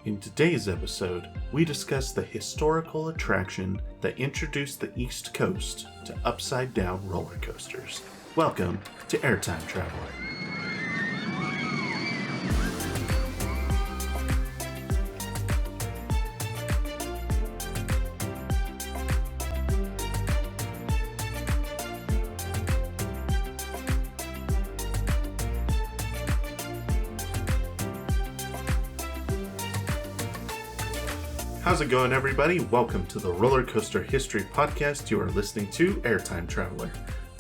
In today's episode, we discuss the historical attraction that introduced the East Coast to upside-down roller coasters. Welcome to Airtime Traveler. How's it going, everybody? Welcome to the Roller Coaster History Podcast. You are listening to Airtime Traveler.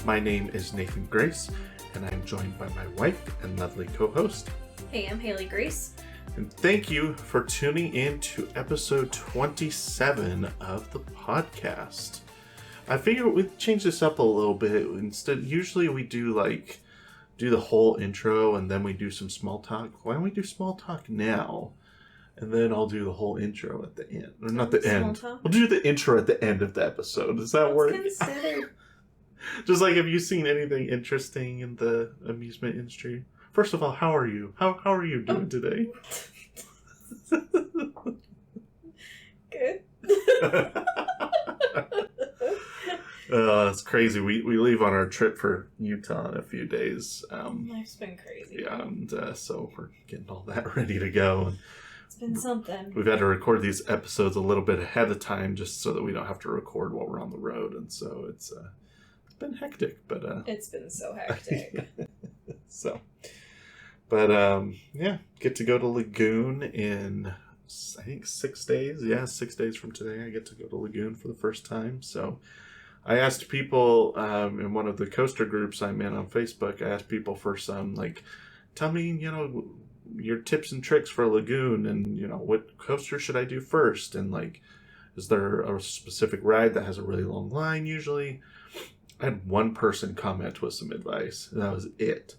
My name is Nathan Grace, and I'm joined by my wife and lovely co-host. Hey, I'm Haley Grace. And thank you for tuning in to episode 27 of the podcast. I figured we'd change this up a little bit. Instead, usually we do the whole intro and then we do some small talk. Why don't we do small talk now? And then I'll do the whole intro at the end. Or not the end. We'll do the intro at the end of the episode. Does that work? Consider. Just like, have you seen anything interesting in the amusement industry? First of all, how are you? How are you doing today? Good. It's crazy. We leave on our trip for Utah in a few days. Life's been crazy. Yeah, and so we're getting all that ready to go. And it's been something. we've had to record these episodes a little bit ahead of time just so that we don't have to record while we're on the road. And so it's been hectic, but it's been so hectic. Yeah, get to go to Lagoon in, I think, 6 days. Yeah, 6 days from today I get to go to Lagoon for the first time. So I asked people in one of the coaster groups I'm in on Facebook, I asked people for some, tell me, your tips and tricks for Lagoon, and what coaster should I do first, and is there a specific ride that has a really long line usually? I had one person comment with some advice, and that was it.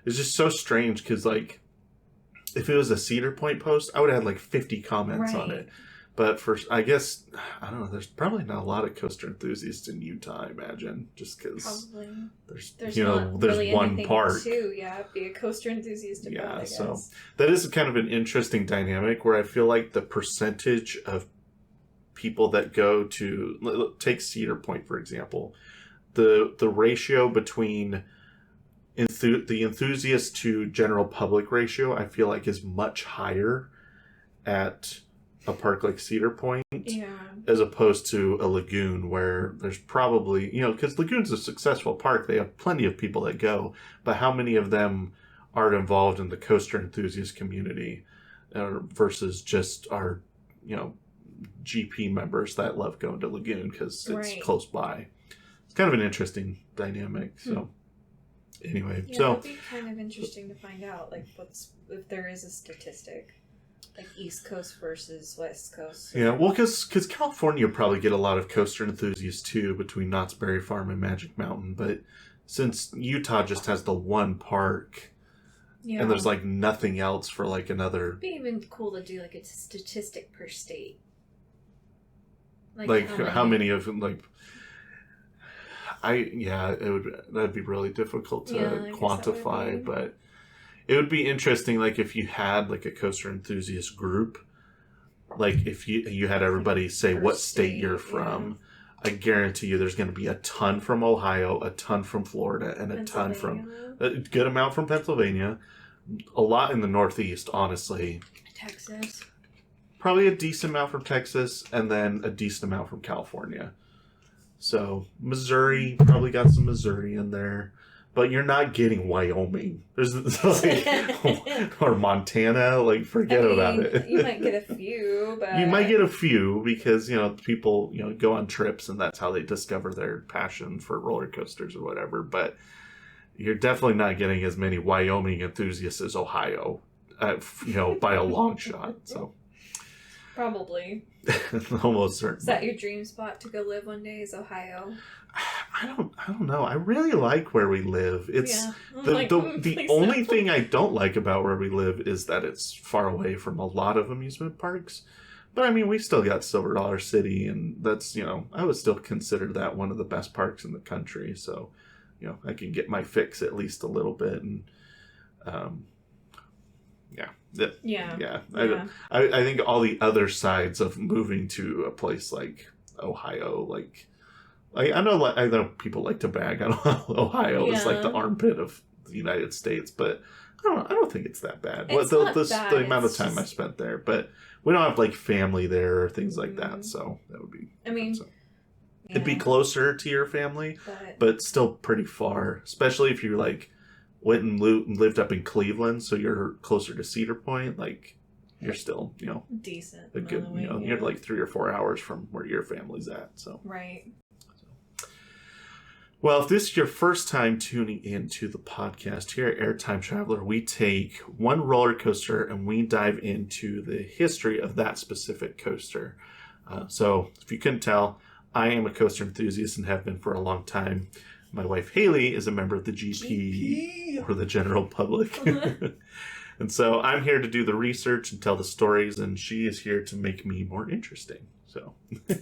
It's just so strange because if it was a Cedar Point post, I would have had 50 comments on it. But I guess, I don't know, there's probably not a lot of coaster enthusiasts in Utah, I imagine, just because there's one park. Be a coaster enthusiast about, I guess. So that is kind of an interesting dynamic where I feel like the percentage of people that go to, take Cedar Point, for example, the ratio between the enthusiast to general public ratio, I feel like is much higher at a park like Cedar Point, as opposed to a Lagoon, where there's probably, because Lagoon's a successful park, they have plenty of people that go, but how many of them are involved in the coaster enthusiast community versus just our, GP members that love going to Lagoon because it's close by. It's kind of an interesting dynamic. So anyway, it'd be kind of interesting to find out, if there is a statistic. East Coast versus West Coast. Yeah, well, because California probably get a lot of coaster enthusiasts too, between Knott's Berry Farm and Magic Mountain. But since Utah just has the one park, and there's nothing else for another. It'd be even cool to do a statistic per state. How many of them that'd be really difficult to quantify, but. It would be interesting, if you had, a coaster enthusiast group, if you had everybody say what state you're from, I guarantee you there's going to be a ton from Ohio, a ton from Florida, and a ton from, a good amount from Pennsylvania, a lot in the Northeast, honestly. Texas. Probably a decent amount from Texas, and then a decent amount from California. So, Missouri, probably got some Missouri in there. But you're not getting Wyoming. There's or Montana. Forget about it. You might get a few, but you might get a few because people go on trips and that's how they discover their passion for roller coasters or whatever. But you're definitely not getting as many Wyoming enthusiasts as Ohio, by a long shot. So probably almost certain. Is that your dream spot to go live one day? Is Ohio? I don't know. I really like where we live. It's the only thing I don't like about where we live is that it's far away from a lot of amusement parks. But I mean, we still got Silver Dollar City, and that's, I would still consider that one of the best parks in the country. So, I can get my fix at least a little bit, and Yeah. I think all the other sides of moving to a place like Ohio, like I know people like to bag on Ohio is like the armpit of the United States, but I don't think it's that bad. It's Well, not bad. the amount of time I spent there, but we don't have like family there or things like that, so that would be. I mean, it'd be closer to your family, but still pretty far, especially if you like went and lived up in Cleveland, so you're closer to Cedar Point. Like you're still, decent. A good, you're like 3 or 4 hours from where your family's at. So right. Well, if this is your first time tuning into the podcast here at Airtime Traveler, we take one roller coaster and we dive into the history of that specific coaster. So if you couldn't tell, I am a coaster enthusiast and have been for a long time. My wife Haley is a member of the GP. Or the general public. And so I'm here to do the research and tell the stories, and she is here to make me more interesting. So I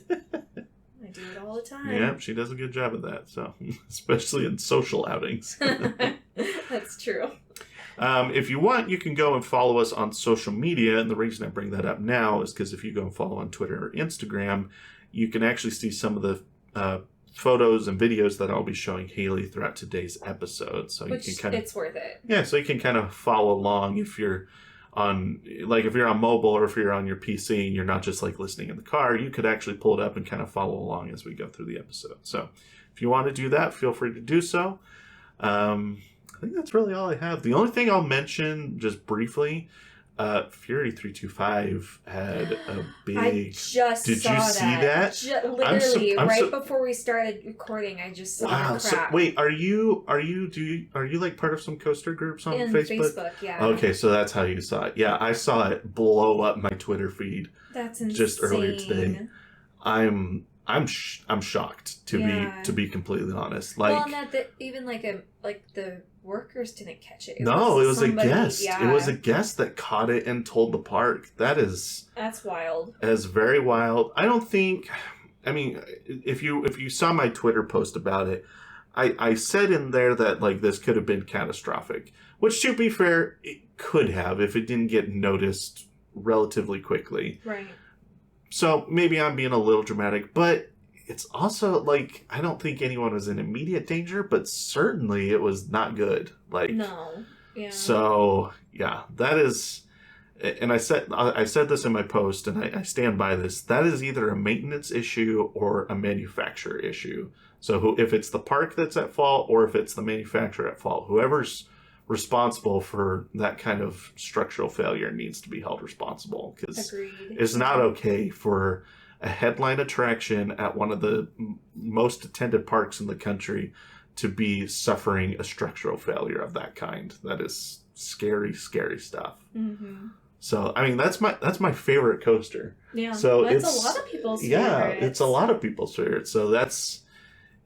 do it all the time. Yeah, she does a good job of that. So especially in social outings. That's true. If you want, you can go and follow us on social media. And the reason I bring that up now is because if you go and follow on Twitter or Instagram, you can actually see some of the photos and videos that I'll be showing Haley throughout today's episode. So Which you can kind of, it's worth it. Yeah, so you can kind of follow along if you're on, like if you're on mobile or if you're on your PC and you're not just like listening in the car, you could actually pull it up and kind of follow along as we go through the episode. So if you want to do that, feel free to do so. I think that's really all I have. The only thing I'll mention just briefly, Fury 325 had a big. I just Did saw you see that? Literally, right before we started recording, I just saw wow. the So crap. wait, are you like part of some coaster groups on In Facebook? Yeah. Okay, so that's how you saw it. Yeah, I saw it blow up my Twitter feed. That's insane. Just earlier today. I'm shocked to be completely honest. Like, well, and that even like the workers didn't catch it. It was a guest. Yeah. It was a guest that caught it and told the park. That's wild. That's very wild. I don't think. I mean, if you saw my Twitter post about it, I said in there that like this could have been catastrophic. Which, to be fair, it could have if it didn't get noticed relatively quickly. Right. So maybe I'm being a little dramatic, but it's also like I don't think anyone was in immediate danger, but certainly it was not good. Like no, yeah. So yeah, that is, and I said this in my post, and I stand by this. That is either a maintenance issue or a manufacturer issue. So if it's the park that's at fault, or if it's the manufacturer at fault, whoever's responsible for that kind of structural failure needs to be held responsible, because it's not okay for a headline attraction at one of the most attended parks in the country to be suffering a structural failure of that kind. That is scary, scary stuff. Mm-hmm. So, I mean, that's my favorite coaster. Yeah, so that's a lot of people's favorites. Yeah, it's a lot of people's favorites. So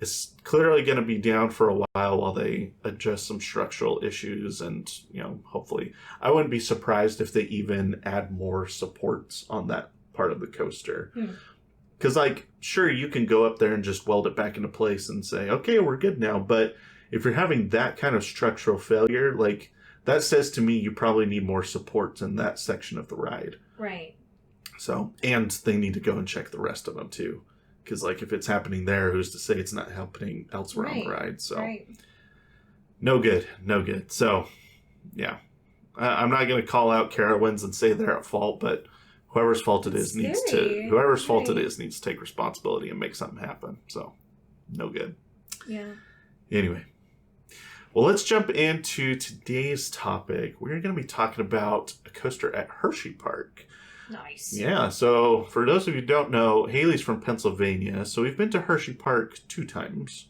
it's clearly going to be down for a while they adjust some structural issues, and hopefully, I wouldn't be surprised if they even add more supports on that part of the coaster. Because sure, you can go up there and just weld it back into place and say, okay, we're good now. But if you're having that kind of structural failure, like that says to me you probably need more supports in that section of the ride. Right. So, and they need to go and check the rest of them too. Because if it's happening there, who's to say it's not happening elsewhere on the ride? So, no good. So, yeah, I'm not going to call out Carowinds and say they're at fault, but whoever's fault it is needs to take responsibility and make something happen. So, no good. Yeah. Anyway, well, let's jump into today's topic. We're going to be talking about a coaster at Hersheypark. Nice. Yeah, so for those of you who don't know, Haley's from Pennsylvania, so we've been to Hersheypark 2 times.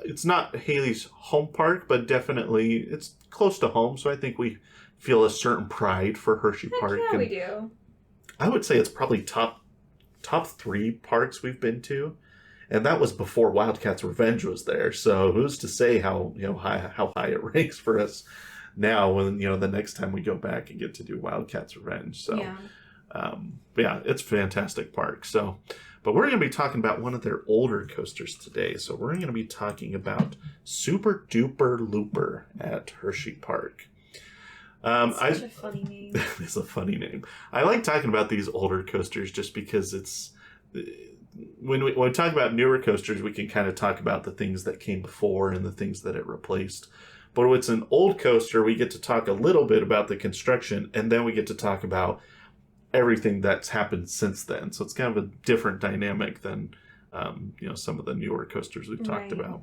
It's not Haley's home park, but definitely it's close to home, so I think we feel a certain pride for Hersheypark. Yeah, we do. I would say it's probably top 3 parks we've been to, and that was before Wildcats Revenge was there. So who's to say how high it ranks for us now when the next time we go back and get to do Wildcats Revenge. So yeah. But yeah, it's a fantastic park. So, but we're going to be talking about one of their older coasters today. So we're going to be talking about SuperDooperLooper at Hersheypark. Such a funny name. It's a funny name. I like talking about these older coasters just because it's... When we talk about newer coasters, we can kind of talk about the things that came before and the things that it replaced. But when it's an old coaster, we get to talk a little bit about the construction, and then we get to talk about everything that's happened since then. So it's kind of a different dynamic than some of the newer coasters we've talked about.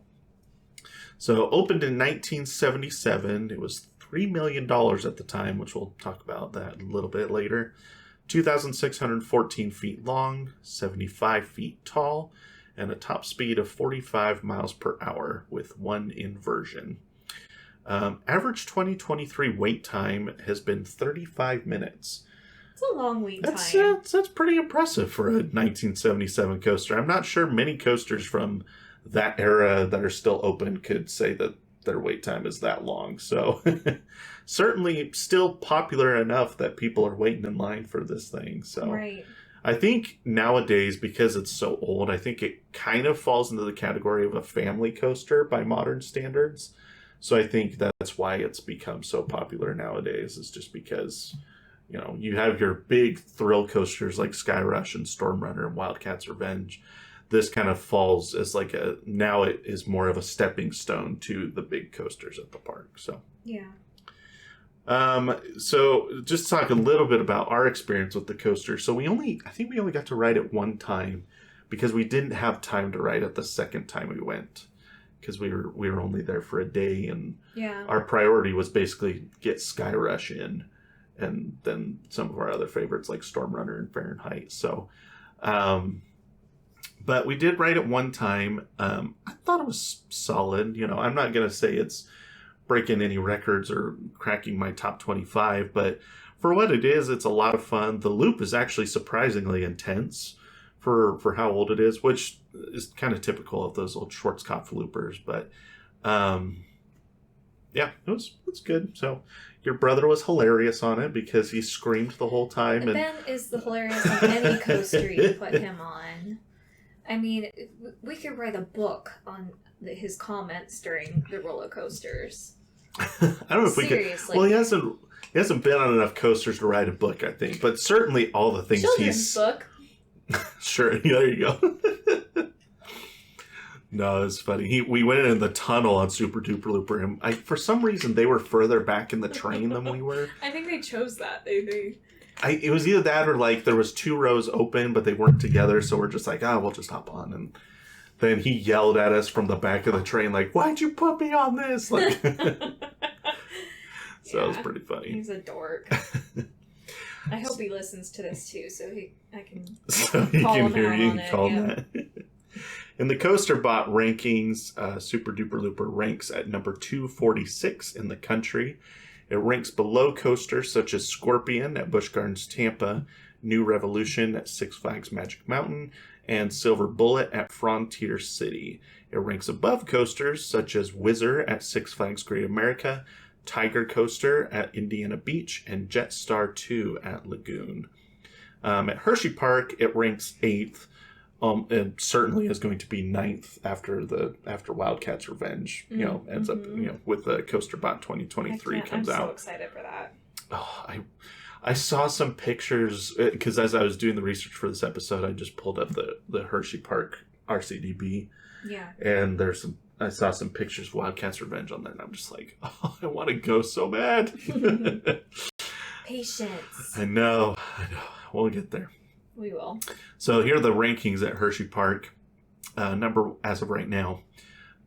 So opened in 1977. It was $3 million at the time, which we'll talk about that a little bit later. 2,614 feet long, 75 feet tall, and a top speed of 45 miles per hour with one inversion. Average 2023 wait time has been 35 minutes. It's a long wait time. That's pretty impressive for a 1977 coaster. I'm not sure many coasters from that era that are still open could say that their wait time is that long. So certainly still popular enough that people are waiting in line for this thing. So right. I think nowadays, because it's so old, I think it kind of falls into the category of a family coaster by modern standards. So I think that's why it's become so popular nowadays, is just because, you have your big thrill coasters like Sky Rush and Storm Runner and Wildcats Revenge. This kind of falls as now it is more of a stepping stone to the big coasters at the park. So yeah. So just talk a little bit about our experience with the coaster. So I think we only got to ride it one time because we didn't have time to ride it the second time we went, because we were only there for a day, and our priority was basically get Sky Rush in, and then some of our other favorites like Storm Runner and Fahrenheit. So, but we did ride it one time. I thought it was solid. I'm not going to say it's breaking any records or cracking my top 25, but for what it is, it's a lot of fun. The loop is actually surprisingly intense for how old it is, which is kind of typical of those old Schwarzkopf loopers. But it's good. So your brother was hilarious on it because he screamed the whole time. And Ben is the hilarious on any coaster you put him on. I mean, we could write a book on his comments during the roller coasters. I don't know if we could. Well, he hasn't been on enough coasters to write a book, I think. But certainly all the things Children's book. Sure, there you go. No, it's funny. We went in the tunnel on sooperdooperLooper, and for some reason they were further back in the train than we were. I think they chose that. It was either that or there was two rows open, but they weren't together, so we're just like, we'll just hop on. And then he yelled at us from the back of the train, like, "Why'd you put me on this?" So it was pretty funny. He's a dork. I hope he listens to this too, so I can hear you and call him that. In the Coaster Bot rankings, sooperdooperLooper ranks at number 246 in the country. It ranks below coasters such as Scorpion at Busch Gardens Tampa, New Revolution at Six Flags Magic Mountain, and Silver Bullet at Frontier City. It ranks above coasters such as Whizzer at Six Flags Great America, Tiger Coaster at Indiana Beach, and Jetstar 2 at Lagoon. At Hersheypark, it ranks 8th. And certainly is going to be 9th after Wildcats Revenge, ends up, with the Coaster Bot 2023 comes out. I'm so excited for that. Oh, I saw some pictures because as I was doing the research for this episode, I just pulled up the Hersheypark RCDB. Yeah. And I saw some pictures of Wildcats Revenge on there, and I'm just like, oh, I want to go so bad. Patience. I know. We'll get there. We will. So here are the rankings at Hersheypark. As of right now.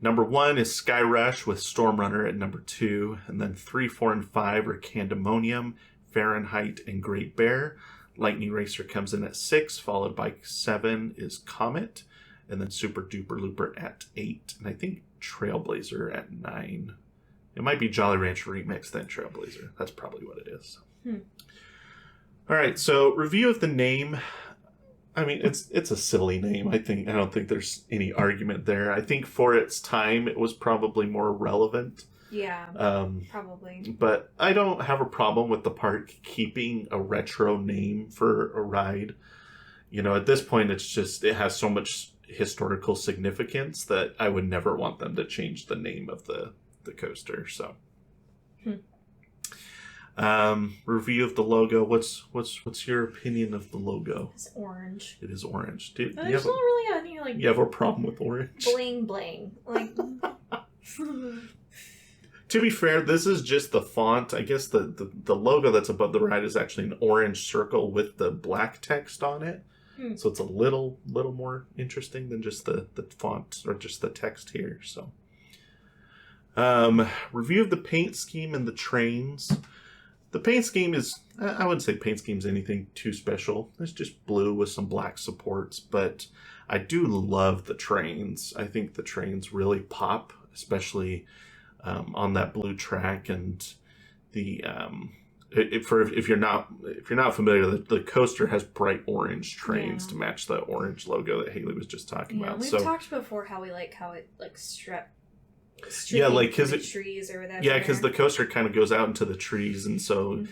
Number 1 is Sky Rush with Storm Runner at number 2. And then 3, 4, and 5 are Candemonium, Fahrenheit, and Great Bear. Lightning Racer comes in at 6, followed by 7 is Comet. And then sooperdooperLooper at 8. And I think Trailblazer at 9. It might be Jolly Rancher Remix, then Trailblazer. That's probably what it is. All right, so review of the name. I mean, it's a silly name. I don't think there's any argument there. I think for its time, it was probably more relevant. Yeah, probably. But I don't have a problem with the park keeping a retro name for a ride. At this point, it has so much historical significance that I would never want them to change the name of the coaster. So. Review of the logo. What's your opinion of the logo? It's orange. It is orange. There's not really any like. You have a problem with orange? Bling bling. Like. To be fair, this is just the font. I guess the logo that's above the ride is actually an orange circle with the black text on it. So it's a little more interesting than just the font or just the text here. So, review of the paint scheme and the trains. The paint scheme is, I wouldn't say paint scheme's anything too special. It's just blue with some black supports, but I do love the trains. I think the trains really pop, especially on that blue track, and the if you're not familiar, the coaster has bright orange trains to match the orange logo that Haley was just talking about. We've talked before how we like how it like because trees or whatever. Yeah, because the coaster kind of goes out into the trees, and so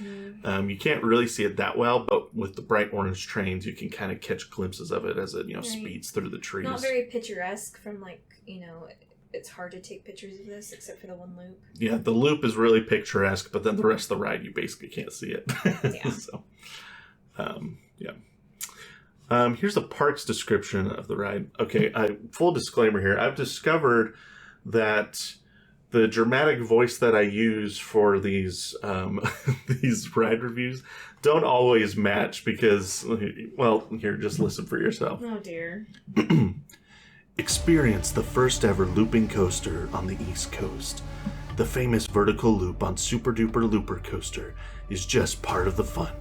you can't really see it that well. But with the bright orange trains, you can kind of catch glimpses of it as it speeds through the trees. Not very picturesque from it's hard to take pictures of this except for the one loop. Yeah, the loop is really picturesque, but then the rest of the ride, you basically can't see it. Yeah. So, here's the park's description of the ride. Okay, full disclaimer here. I've discovered that the dramatic voice that I use for these these ride reviews don't always match because, well, here, just listen for yourself. Oh, dear. Experience the first ever looping coaster on the East Coast. The famous vertical loop on Super Duper Looper coaster is just part of the fun.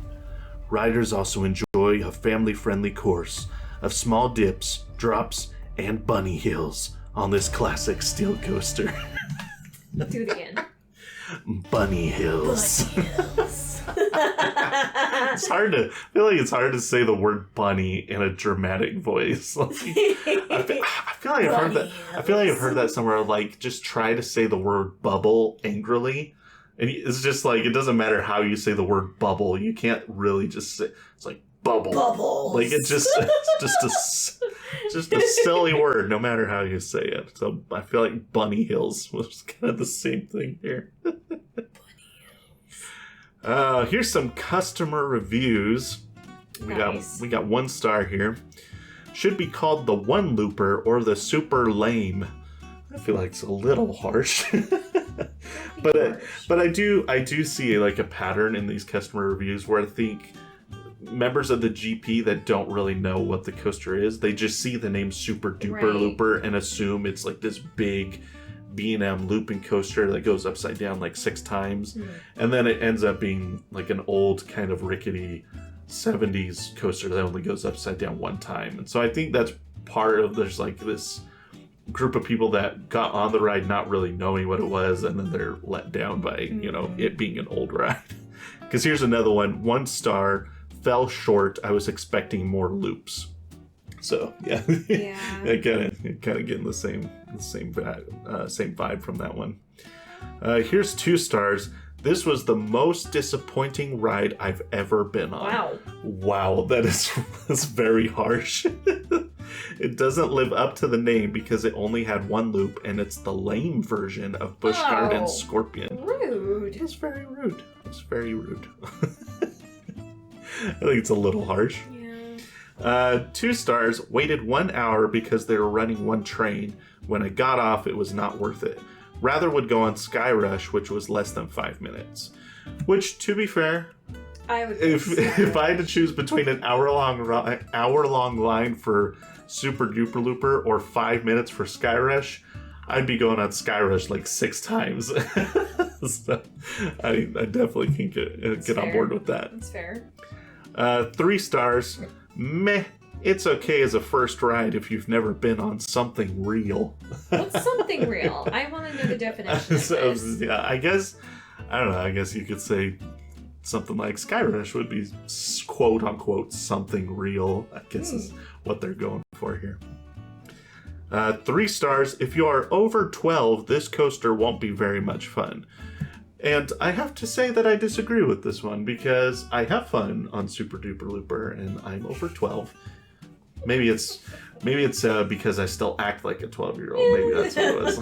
Riders also enjoy a family-friendly course of small dips, drops, and bunny hills on this classic steel coaster. Do it again. Bunny hills. Bunny hills. I feel like it's hard to say the word bunny in a dramatic voice. I feel like I've heard that somewhere. Like, just try to say the word bubble angrily, and it's just like it doesn't matter how you say the word bubble. You can't really just say it's like bubble. Bubbles. Like it's just a silly word, no matter how you say it. So I feel like bunny hills was kind of the same thing here. Here's some customer reviews. We got 1 star here. Should be called the one looper or the super lame. I feel like it's a little harsh. but I do see like a pattern in these customer reviews where I think members of the GP that don't really know what the coaster is, they just see the name Super Duper Looper and assume it's like this big B&M looping coaster that goes upside down like 6 times, and then it ends up being like an old kind of rickety 70s coaster that only goes upside down 1 time. And so I think that's part of, there's like this group of people that got on the ride not really knowing what it was, and then they're let down by it being an old ride. Because here's another one, 1 star, fell short. I was expecting more loops. So yeah. I kind of getting the same vibe from that one. Here's 2 stars. This was the most disappointing ride I've ever been on. Wow, that's very harsh. It doesn't live up to the name because it only had 1 loop, and it's the lame version of Busch Gardens Scorpion. Rude. It's very rude. It's very rude. I think it's a little harsh. 2 stars, waited 1 hour because they were running 1 train. When I got off, it was not worth it. Rather would go on Sky Rush, which was less than 5 minutes. Which, to be fair, if I had to choose between an hour-long line for Super Duper Looper or 5 minutes for Sky Rush, I'd be going on Sky Rush like 6 times. So I definitely can get on board with that. That's fair. 3 stars. Meh. It's okay as a first ride if you've never been on something real. What's something real? I want to know the definition of this. Yeah, I don't know. I guess you could say something like Sky Rush would be quote unquote something real, I guess is what they're going for here. 3 stars. If you are over 12, this coaster won't be very much fun. And I have to say that I disagree with this one because I have fun on Super Duper Looper and I'm over 12. Maybe it's because I still act like a 12-year-old. Maybe that's what it was.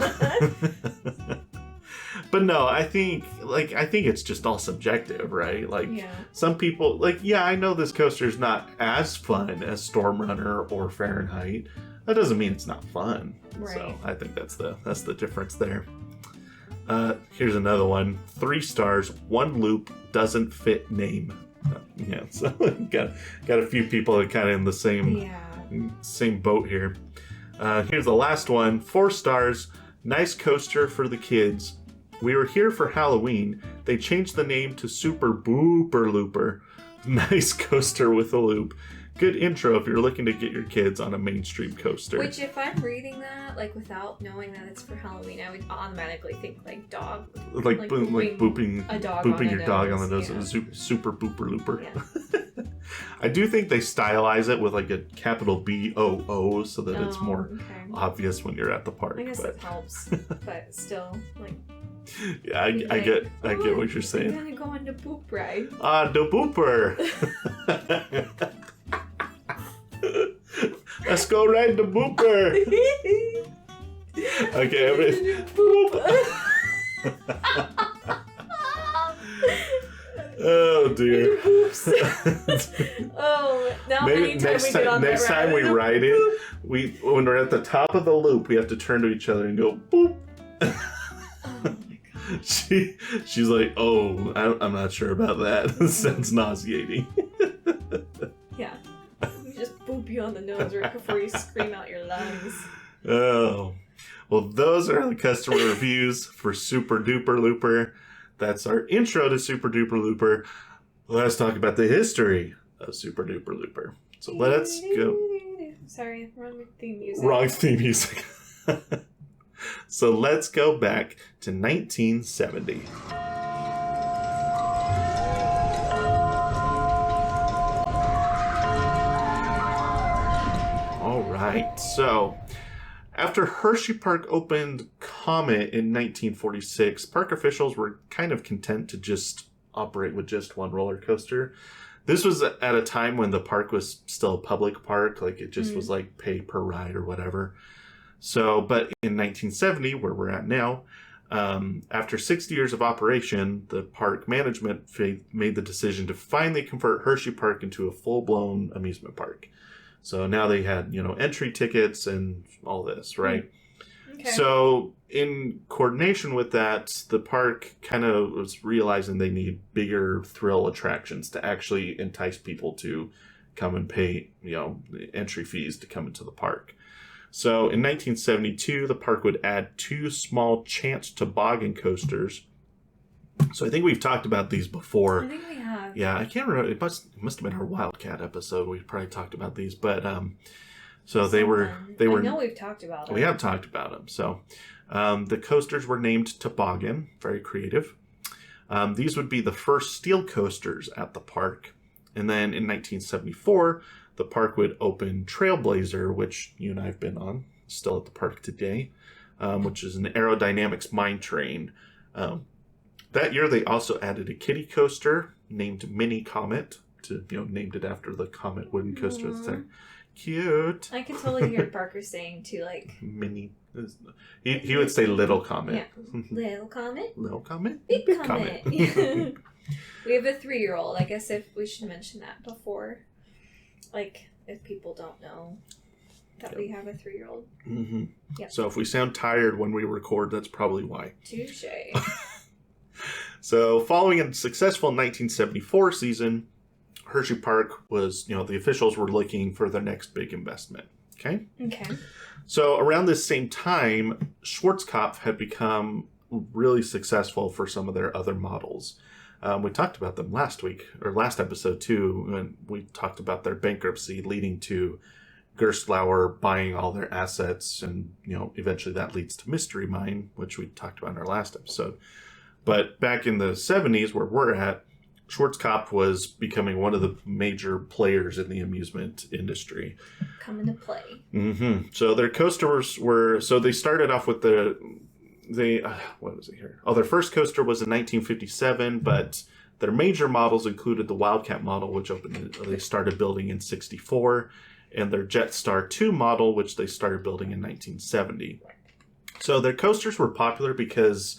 But no, I think it's just all subjective, right? Like Yeah. some people, like, yeah, I know this coaster's not as fun as Storm Runner or Fahrenheit. That doesn't mean it's not fun. Right. So I think that's the difference there. Here's another one. 3 stars, 1 loop, doesn't fit name. Yeah, so got a few people that kind of in the same boat here. Here's the last one. 4 stars, nice coaster for the kids. We were here for Halloween. They changed the name to sooperdooperLooper. Nice coaster with a loop. Good intro if you're looking to get your kids on a mainstream coaster. Which, if I'm reading that, like, without knowing that it's for Halloween, I would automatically think, like, dog. Like booping a dog booping on your dog on the nose. Yeah. Super booper looper. Yeah. I do think they stylize it with like a capital B-O-O so that it's more obvious when you're at the park. I guess it helps, but still, like. Yeah, I get what you're saying. I'm gonna go on the boop ride. The booper. Let's go ride the booper. Okay, oh dear. Oh, now maybe next time we ride it, when we're at the top of the loop, we have to turn to each other and go boop. Oh my God. She's like, oh, I'm not sure about that. This sounds nauseating. Yeah. Just boop you on the nose right before you scream out your lungs. Oh. Well, those are the customer reviews for sooperdooperLooper. That's our intro to sooperdooperLooper. Let's talk about the history of sooperdooperLooper. So let's go. Sorry, wrong theme music. Wrong theme music. So let's go back to 1970. All right, so after Hersheypark opened Comet in 1946, park officials were kind of content to just operate with just one roller coaster. This was at a time when the park was still a public park, like it just was like pay per ride or whatever. So, but in 1970, where we're at now, after 60 years of operation, the park management made the decision to finally convert Hersheypark into a full-blown amusement park. So now they had, entry tickets and all this, right? Okay. So in coordination with that, the park kind of was realizing they need bigger thrill attractions to actually entice people to come and pay, entry fees to come into the park. So in 1972, the park would add 2 small chance toboggan coasters. So I think we've talked about these before. I think we have. Yeah, I can't remember. It must have been our Wildcat episode. We probably talked about these, but so they were. I know we've talked about them. We have talked about them. So the coasters were named Toboggan. Very creative. These would be the first steel coasters at the park, and then in 1974. The park would open Trailblazer, which you and I have been on, still at the park today, which is an aerodynamics mine train. That year, they also added a kiddie coaster named Mini Comet, named it after the Comet wooden coaster that's there. Cute. I can totally hear Parker saying too, like Mini. He would say Little Comet. Yeah. Little Comet. Little Comet. Big Comet. We have a 3-year-old. I guess if we should mention that before. Like, if people don't know that we have a 3-year-old. Mm-hmm. Yep. So if we sound tired when we record, that's probably why. Touche. So following a successful 1974 season, Hersheypark was, the officials were looking for their next big investment. Okay? Okay. So around this same time, Schwarzkopf had become really successful for some of their other models. We talked about them last episode too, when we talked about their bankruptcy leading to Gerstlauer buying all their assets, and eventually that leads to Mystery Mine, which we talked about in our last episode. But back in the 70s, where we're at, Schwarzkopf was becoming one of the major players in the amusement industry. Coming to play. Mm-hmm. So their coasters they started off with what was it here? Oh, their first coaster was in 1957, but their major models included the Wildcat model, which they started building in 64, and their Jetstar 2 model, which they started building in 1970. So their coasters were popular because,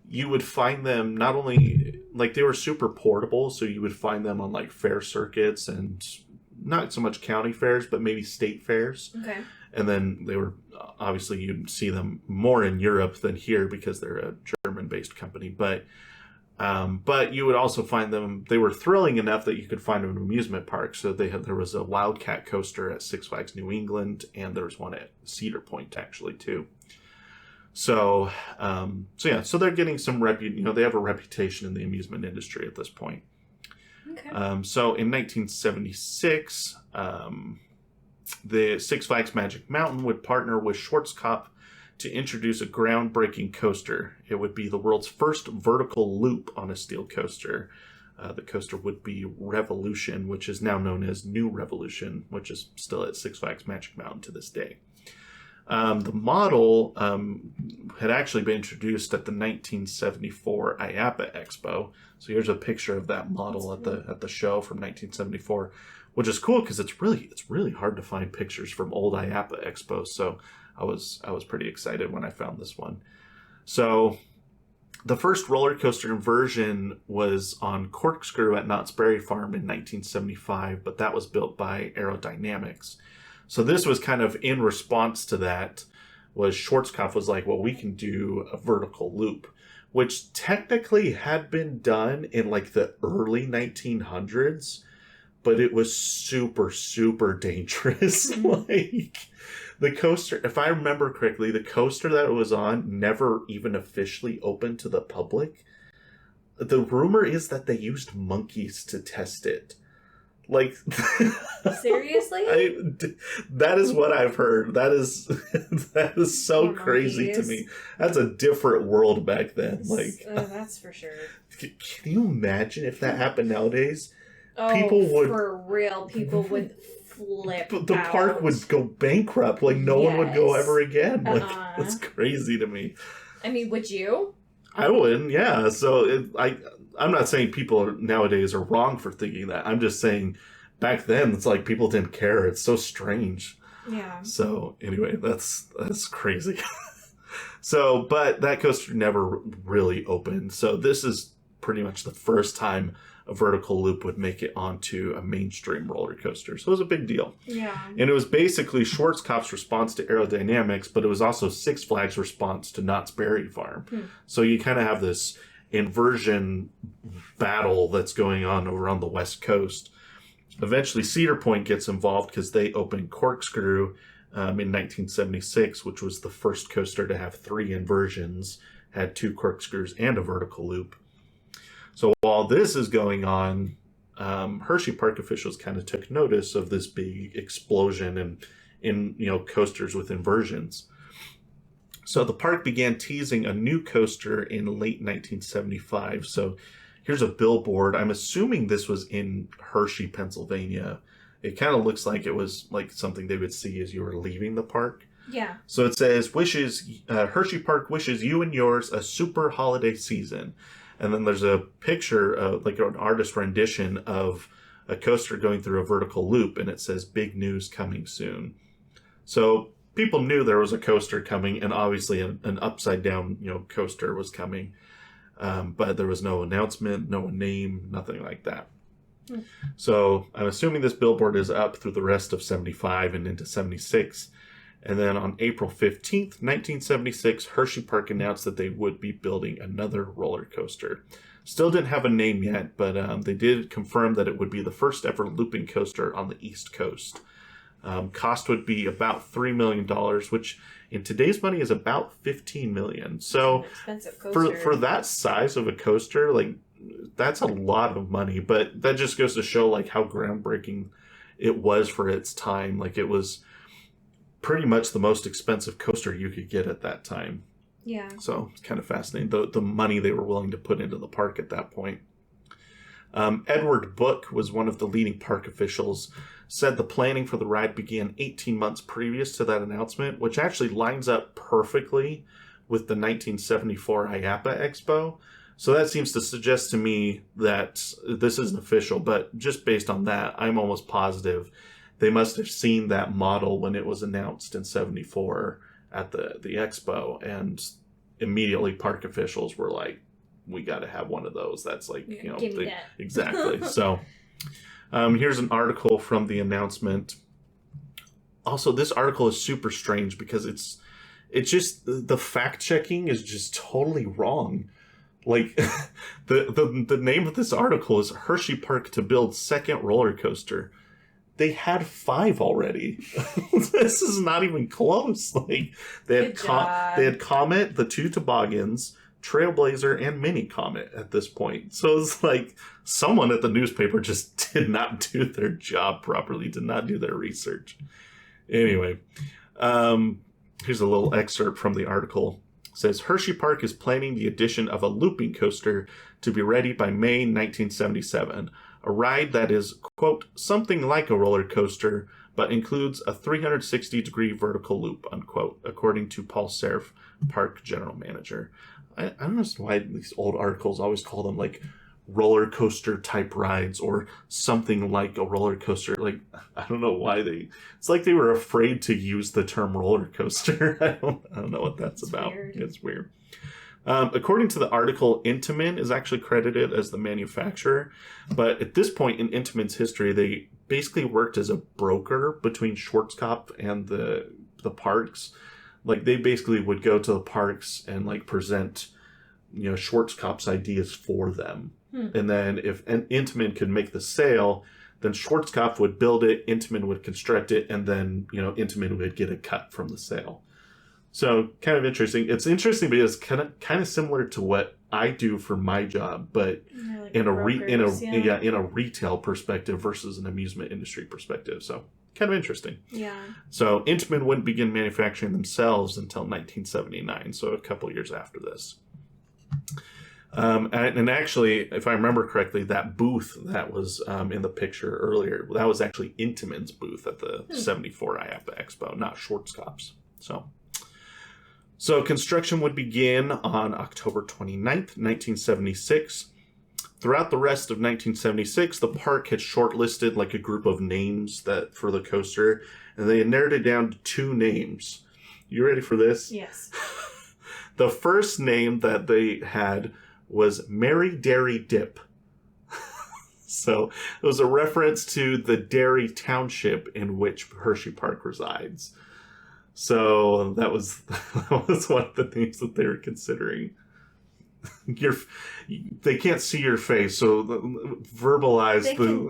you would find them not only, like, they were super portable, so you would find them on, like, fair circuits and not so much county fairs, but maybe state fairs. Okay. And then they were, obviously, you'd see them more in Europe than here because they're a German-based company. But you would also find them, they were thrilling enough that you could find them in amusement parks. So there was a Wildcat coaster at Six Flags New England, and there was one at Cedar Point, actually, too. So they're getting some they have a reputation in the amusement industry at this point. Okay. So in 1976, the Six Flags Magic Mountain would partner with Schwarzkopf to introduce a groundbreaking coaster. It would be the world's first vertical loop on a steel coaster. The coaster would be Revolution, which is now known as New Revolution, which is still at Six Flags Magic Mountain to this day. The model had actually been introduced at the 1974 IAAPA Expo. So here's a picture of that model at the show from 1974, which is cool because it's really hard to find pictures from old IAAPA Expos. So I was pretty excited when I found this one. So the first roller coaster inversion was on Corkscrew at Knott's Berry Farm in 1975, but that was built by Aerodynamics. So this was kind of in response to that, was Schwarzkopf was like, well, we can do a vertical loop, which technically had been done in like the early 1900s, but it was super, super dangerous. Like the coaster, if I remember correctly, the coaster that it was on never even officially opened to the public. The rumor is that they used monkeys to test it. Like, seriously? That is what I've heard. That is so crazy to me. That's a different world back then. Like, that's for sure. Can you imagine if that happened nowadays? Oh, people would, for real, people would flip. The park would go bankrupt. Like, no one would go ever again. Like, that's crazy to me. I mean, would you? I wouldn't. Yeah. So I'm not saying people nowadays are wrong for thinking that. I'm just saying back then it's like people didn't care. It's so strange. Yeah. So anyway, that's crazy. So, but that coaster never really opened. So this is pretty much the first time a vertical loop would make it onto a mainstream roller coaster. So it was a big deal. Yeah. And it was basically Schwarzkopf's response to Aerodynamics, but it was also Six Flags' response to Knott's Berry Farm. So you kind of have this inversion battle that's going on over on the West Coast. Eventually, Cedar Point gets involved because they opened Corkscrew in 1976, which was the first coaster to have 3 inversions, had 2 corkscrews and a vertical loop. So while this is going on, Hersheypark officials kind of took notice of this big explosion in coasters with inversions. So the park began teasing a new coaster in late 1975. So here's a billboard. I'm assuming this was in Hershey, Pennsylvania. It kind of looks like it was like something they would see as you were leaving the park. Yeah. So it says, Hersheypark wishes you and yours a super holiday season. And then there's a picture of like an artist rendition of a coaster going through a vertical loop, and it says big news coming soon. So people knew there was a coaster coming, and obviously an upside down coaster was coming. But there was no announcement, no name, nothing like that. So I'm assuming this billboard is up through the rest of 75 and into 76. And then on April 15th, 1976, Hersheypark announced that they would be building another roller coaster. Still didn't have a name yet, but they did confirm that it would be the first ever looping coaster on the East Coast. Cost would be about $3 million, which in today's money is about $15 million. So for that size of a coaster, like that's a lot of money. But that just goes to show like how groundbreaking it was for its time. Like it was pretty much the most expensive coaster you could get at that time. Yeah. So it's kind of fascinating, the money they were willing to put into the park at that point. Edward Book was one of the leading park officials, said the planning for the ride began 18 months previous to that announcement, which actually lines up perfectly with the 1974 IAAPA Expo. So that seems to suggest to me that this isn't official, but just based on that, I'm almost positive they must have seen that model when it was announced in 74 at the expo, and immediately park officials were like, we got to have one of those. That's like, give me that. Exactly. So here's an article from the announcement. Also, this article is super strange because it's just, the fact checking is just totally wrong. Like, the name of this article is Hersheypark to build second roller coaster. They had 5 already. This is not even close. Like, they had Comet, the 2 toboggans, Trailblazer, and Mini Comet at this point. So it's like someone at the newspaper just did not do their job properly, did not do their research. Anyway, here's a little excerpt from the article. It says, Hersheypark is planning the addition of a looping coaster to be ready by May 1977. A ride that is, quote, something like a roller coaster, but includes a 360-degree vertical loop, unquote, according to Paul Serf, park general manager. I don't know why these old articles always call them, like, roller coaster type rides or something like a roller coaster. Like, I don't know why it's like they were afraid to use the term roller coaster. I don't know what that's about. Weird. It's weird. According to the article, Intamin is actually credited as the manufacturer, but at this point in Intamin's history, they basically worked as a broker between Schwarzkopf and the parks. Like, they basically would go to the parks and, like, present, Schwarzkopf's ideas for them. And then if Intamin could make the sale, then Schwarzkopf would build it, Intamin would construct it, and then, Intamin would get a cut from the sale. So, kind of interesting. It's interesting because it's kind of similar to what I do for my job, but like in a retail perspective versus an amusement industry perspective. So, kind of interesting. Yeah. So, Intamin wouldn't begin manufacturing themselves until 1979, so a couple years after this. And actually, if I remember correctly, that booth that was in the picture earlier, that was actually Intamin's booth at the 74 IAPA Expo, not Schwarzkopf's. So construction would begin on October 29th, 1976. Throughout the rest of 1976, the park had shortlisted like a group of names for the coaster, and they had narrowed it down to 2 names. You ready for this? Yes. The first name that they had was Mary Dairy Dip. So it was a reference to the Dairy Township in which Hersheypark resides. So that was one of the names that they were considering. They can't see your face, so verbalize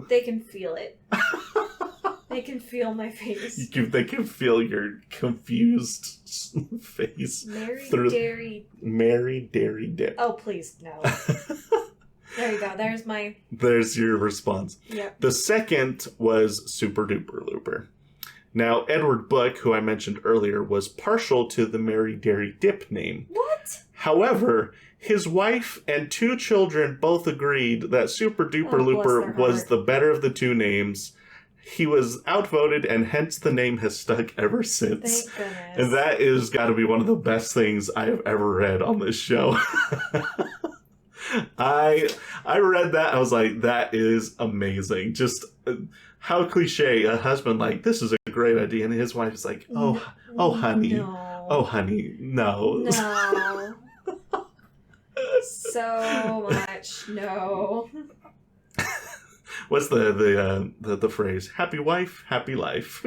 they can feel it. They can feel my face. They can feel your confused face. Mary Dairy Dip. Oh, please, no. There you go. There's your response. Yep. The second was sooperdooperLooper. Now, Edward Book, who I mentioned earlier, was partial to the Mary Dairy Dip name. What? However, his wife and 2 children both agreed that sooperdooperLooper was the better of the 2 names. He was outvoted, and hence the name has stuck ever since. Thank goodness. And that is got to be one of the best things I have ever read on this show. I read that, I was like, that is amazing. Just how cliche, a husband like, this is a great idea, and his wife is like, oh honey, no. oh honey, no. No. So much no. What's the phrase? Happy wife, happy life.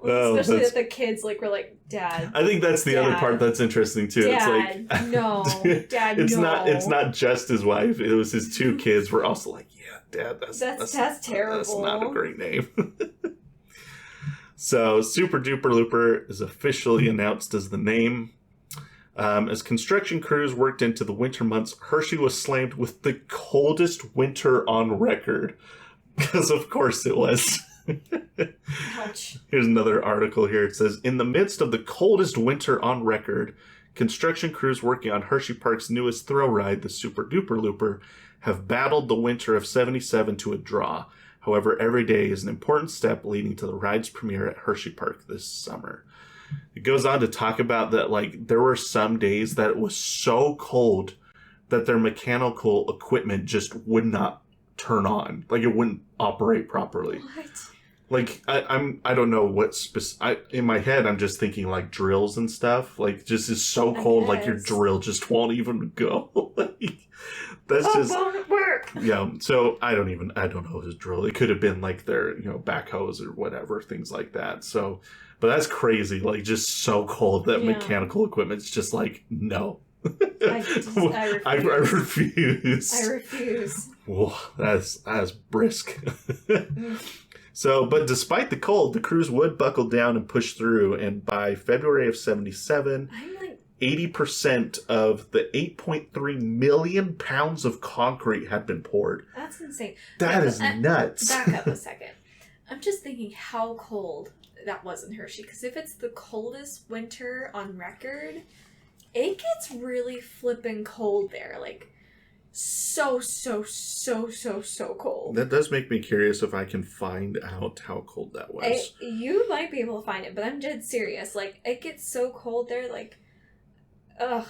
Especially that the kids were like, Dad. I think that's the other part that's interesting too. Dad, it's like, no. Dad, it's no. It's not just his wife. It was his 2 kids were also like, yeah, Dad, that's terrible. That's not a great name. So sooperdooperLooper is officially announced as the name. As construction crews worked into the winter months, Hershey was slammed with the coldest winter on record. Because of course it was. Ouch. Here's another article here. It says, in the midst of the coldest winter on record, construction crews working on Hersheypark's newest thrill ride, the sooperdooperLooper, have battled the winter of 77 to a draw. However, every day is an important step leading to the ride's premiere at Hersheypark this summer. It goes on to talk about that, like, there were some days that it was so cold that their mechanical equipment just would not turn on. Like, it wouldn't operate properly. What? Like, I don't know what in my head, I'm just thinking, like, drills and stuff. Like, just is so cold, like, your drill just won't even go. Like, that's just... won't work! Yeah, so I don't know his drill. It could have been, like, their, backhoes or whatever, things like that. So, but that's crazy. Like, just so cold that mechanical equipment's just like, no. I refuse. I refuse. Whoa, that's brisk. So, but despite the cold, the crews would buckle down and push through, and by February of 77, 80% of the 8.3 million pounds of concrete had been poured. That's insane. That is nuts. Back up a second. I'm just thinking how cold that was in Hershey, because if it's the coldest winter on record, it gets really flippin' cold there. Like, so cold. That does make me curious if I can find out how cold that was. You might be able to find it, but I'm dead serious. Like, it gets so cold there, like, I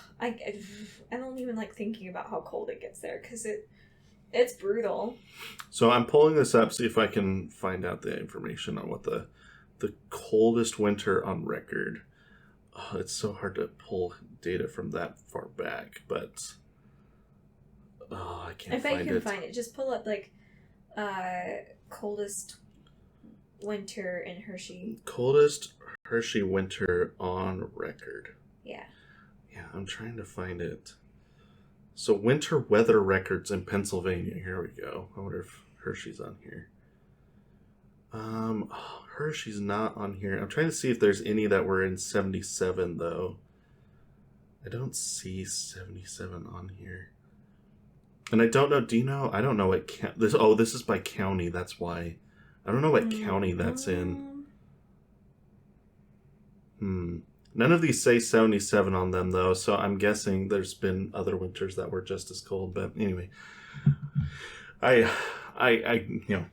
don't even like thinking about how cold it gets there, because it's brutal. So I'm pulling this up, see if I can find out the information on what the coldest winter on record. Oh, it's so hard to pull data from that far back, but I can't find it. I bet you can find it. Just pull up, like, coldest winter in Hershey. Coldest Hershey winter on record. Yeah. Yeah, I'm trying to find it. So, winter weather records in Pennsylvania. Here we go. I wonder if Hershey's on here. Hershey's not on here. I'm trying to see if there's any that were in 77, though. I don't see 77 on here. And I don't know, do you know? I don't know what this is by county, that's why. I don't know what county that's in. None of these say 77 on them, though, so I'm guessing there's been other winters that were just as cold. But anyway, I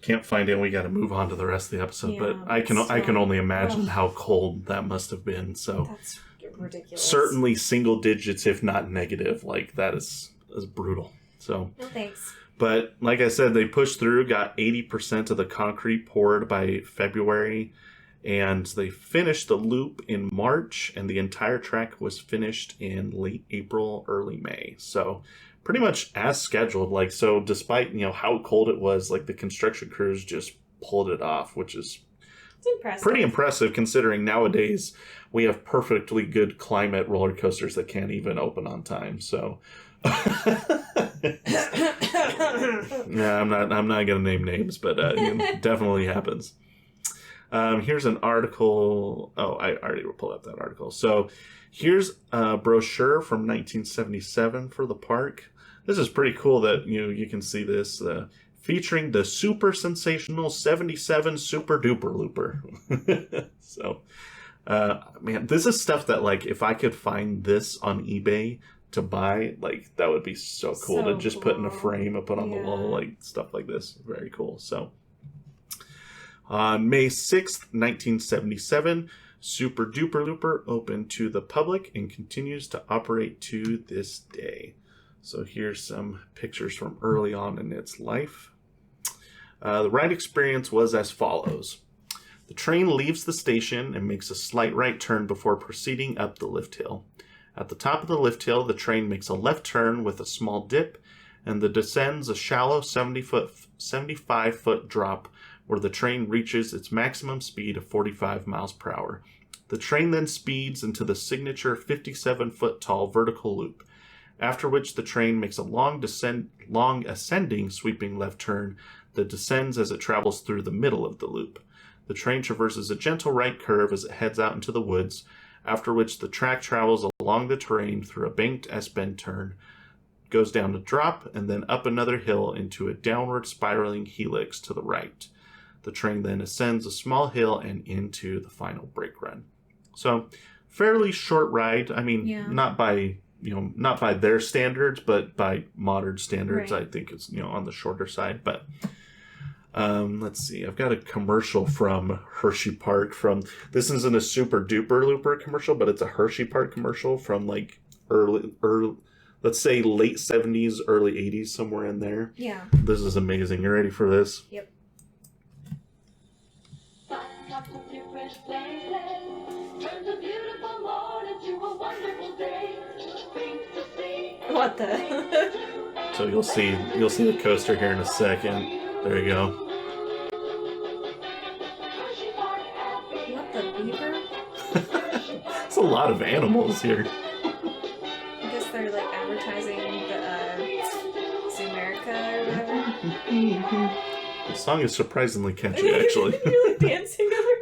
can't find it. We got to move on to the rest of the episode. But I can only imagine how cold that must have been. So that's ridiculous. Certainly single digits, if not negative. Like, that is brutal. So no thanks. But like I said, they pushed through, got 80% of the concrete poured by February. And they finished the loop in March, and the entire track was finished in late April, early May. So pretty much as scheduled. Like, so despite, how cold it was, like, the construction crews just pulled it off, which is pretty impressive considering nowadays we have perfectly good climate roller coasters that can't even open on time. So yeah, I'm not going to name names, but it definitely happens. Here's an article. Oh, I already pulled up that article. So here's a brochure from 1977 for the park. This is pretty cool that you can see this featuring the super sensational 77 Super Duper Looper. So, man, this is stuff that, like, if I could find this on eBay to buy, like, that would be so cool to just put in a frame and put on the wall, like, stuff like this. Very cool. So on May 6th, 1977, Super Duper Looper opened to the public and continues to operate to this day. So here's some pictures from early on in its life. The ride experience was as follows. The train leaves the station and makes a slight right turn before proceeding up the lift hill. At the top of the lift hill, the train makes a left turn with a small dip, and then descends a shallow 75-foot drop where the train reaches its maximum speed of 45 miles per hour. The train then speeds into the signature 57-foot tall vertical loop, after which the train makes a long ascending sweeping left turn that descends as it travels through the middle of the loop. The train traverses a gentle right curve as it heads out into the woods, after which the track travels along the terrain through a banked S-bend turn, goes down a drop, and then up another hill into a downward spiraling helix to the right. The train then ascends a small hill and into the final brake run. So, fairly short ride. I mean, not by their standards, but by modern standards, right. I think it's, on the shorter side. But let's see. I've got a commercial from Hersheypark. This isn't a Super Duper Looper commercial, but it's a Hersheypark commercial from, like, early, let's say late 70s, early 80s, somewhere in there. Yeah. This is amazing. You ready for this? Yep. your fresh places. Turns a beautiful morning to a wonderful day. Things to see. What the? So you'll see the coaster here in a second. There you go. What the beaver? It's a lot of animals here. I guess they're like advertising the Zoomerica or whatever. The song is surprisingly catchy, actually. You're like dancing over here.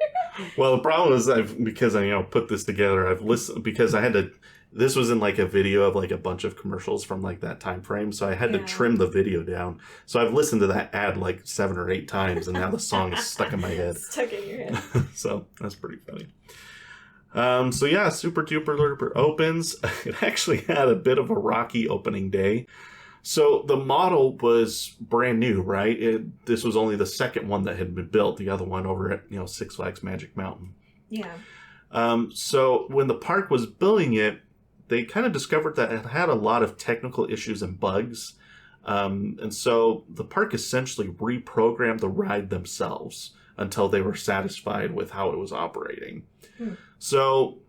Well, the problem is because I put this together, I've listened because I had to. This was in like a video of like a bunch of commercials from like that time frame, so I had to trim the video down. So I've listened to that ad like 7 or 8 times, and now the song is stuck in my head. Stuck in your head. So that's pretty funny. So yeah, Super Duper Looper opens. It actually had a bit of a rocky opening day. So the model was brand new, right? This was only the second one that had been built. The other one over at Six Flags Magic Mountain. Yeah. So when the park was building it, they kind of discovered that it had a lot of technical issues and bugs. And so the park essentially reprogrammed the ride themselves until they were satisfied with how it was operating. So,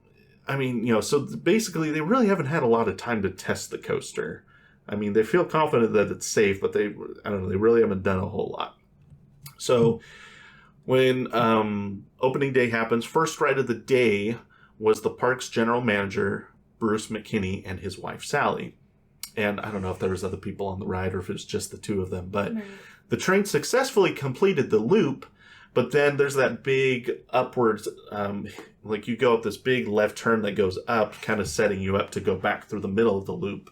so basically they really haven't had a lot of time to test the coaster. I mean, they feel confident that it's safe, but they really haven't done a whole lot. So when opening day happens, first ride of the day was the park's general manager, Bruce McKinney, and his wife, Sally. And I don't know if there was other people on the ride or if it was just the two of them, but the train successfully completed the loop, but then there's that big upwards, like you go up this big left turn that goes up, kind of setting you up to go back through the middle of the loop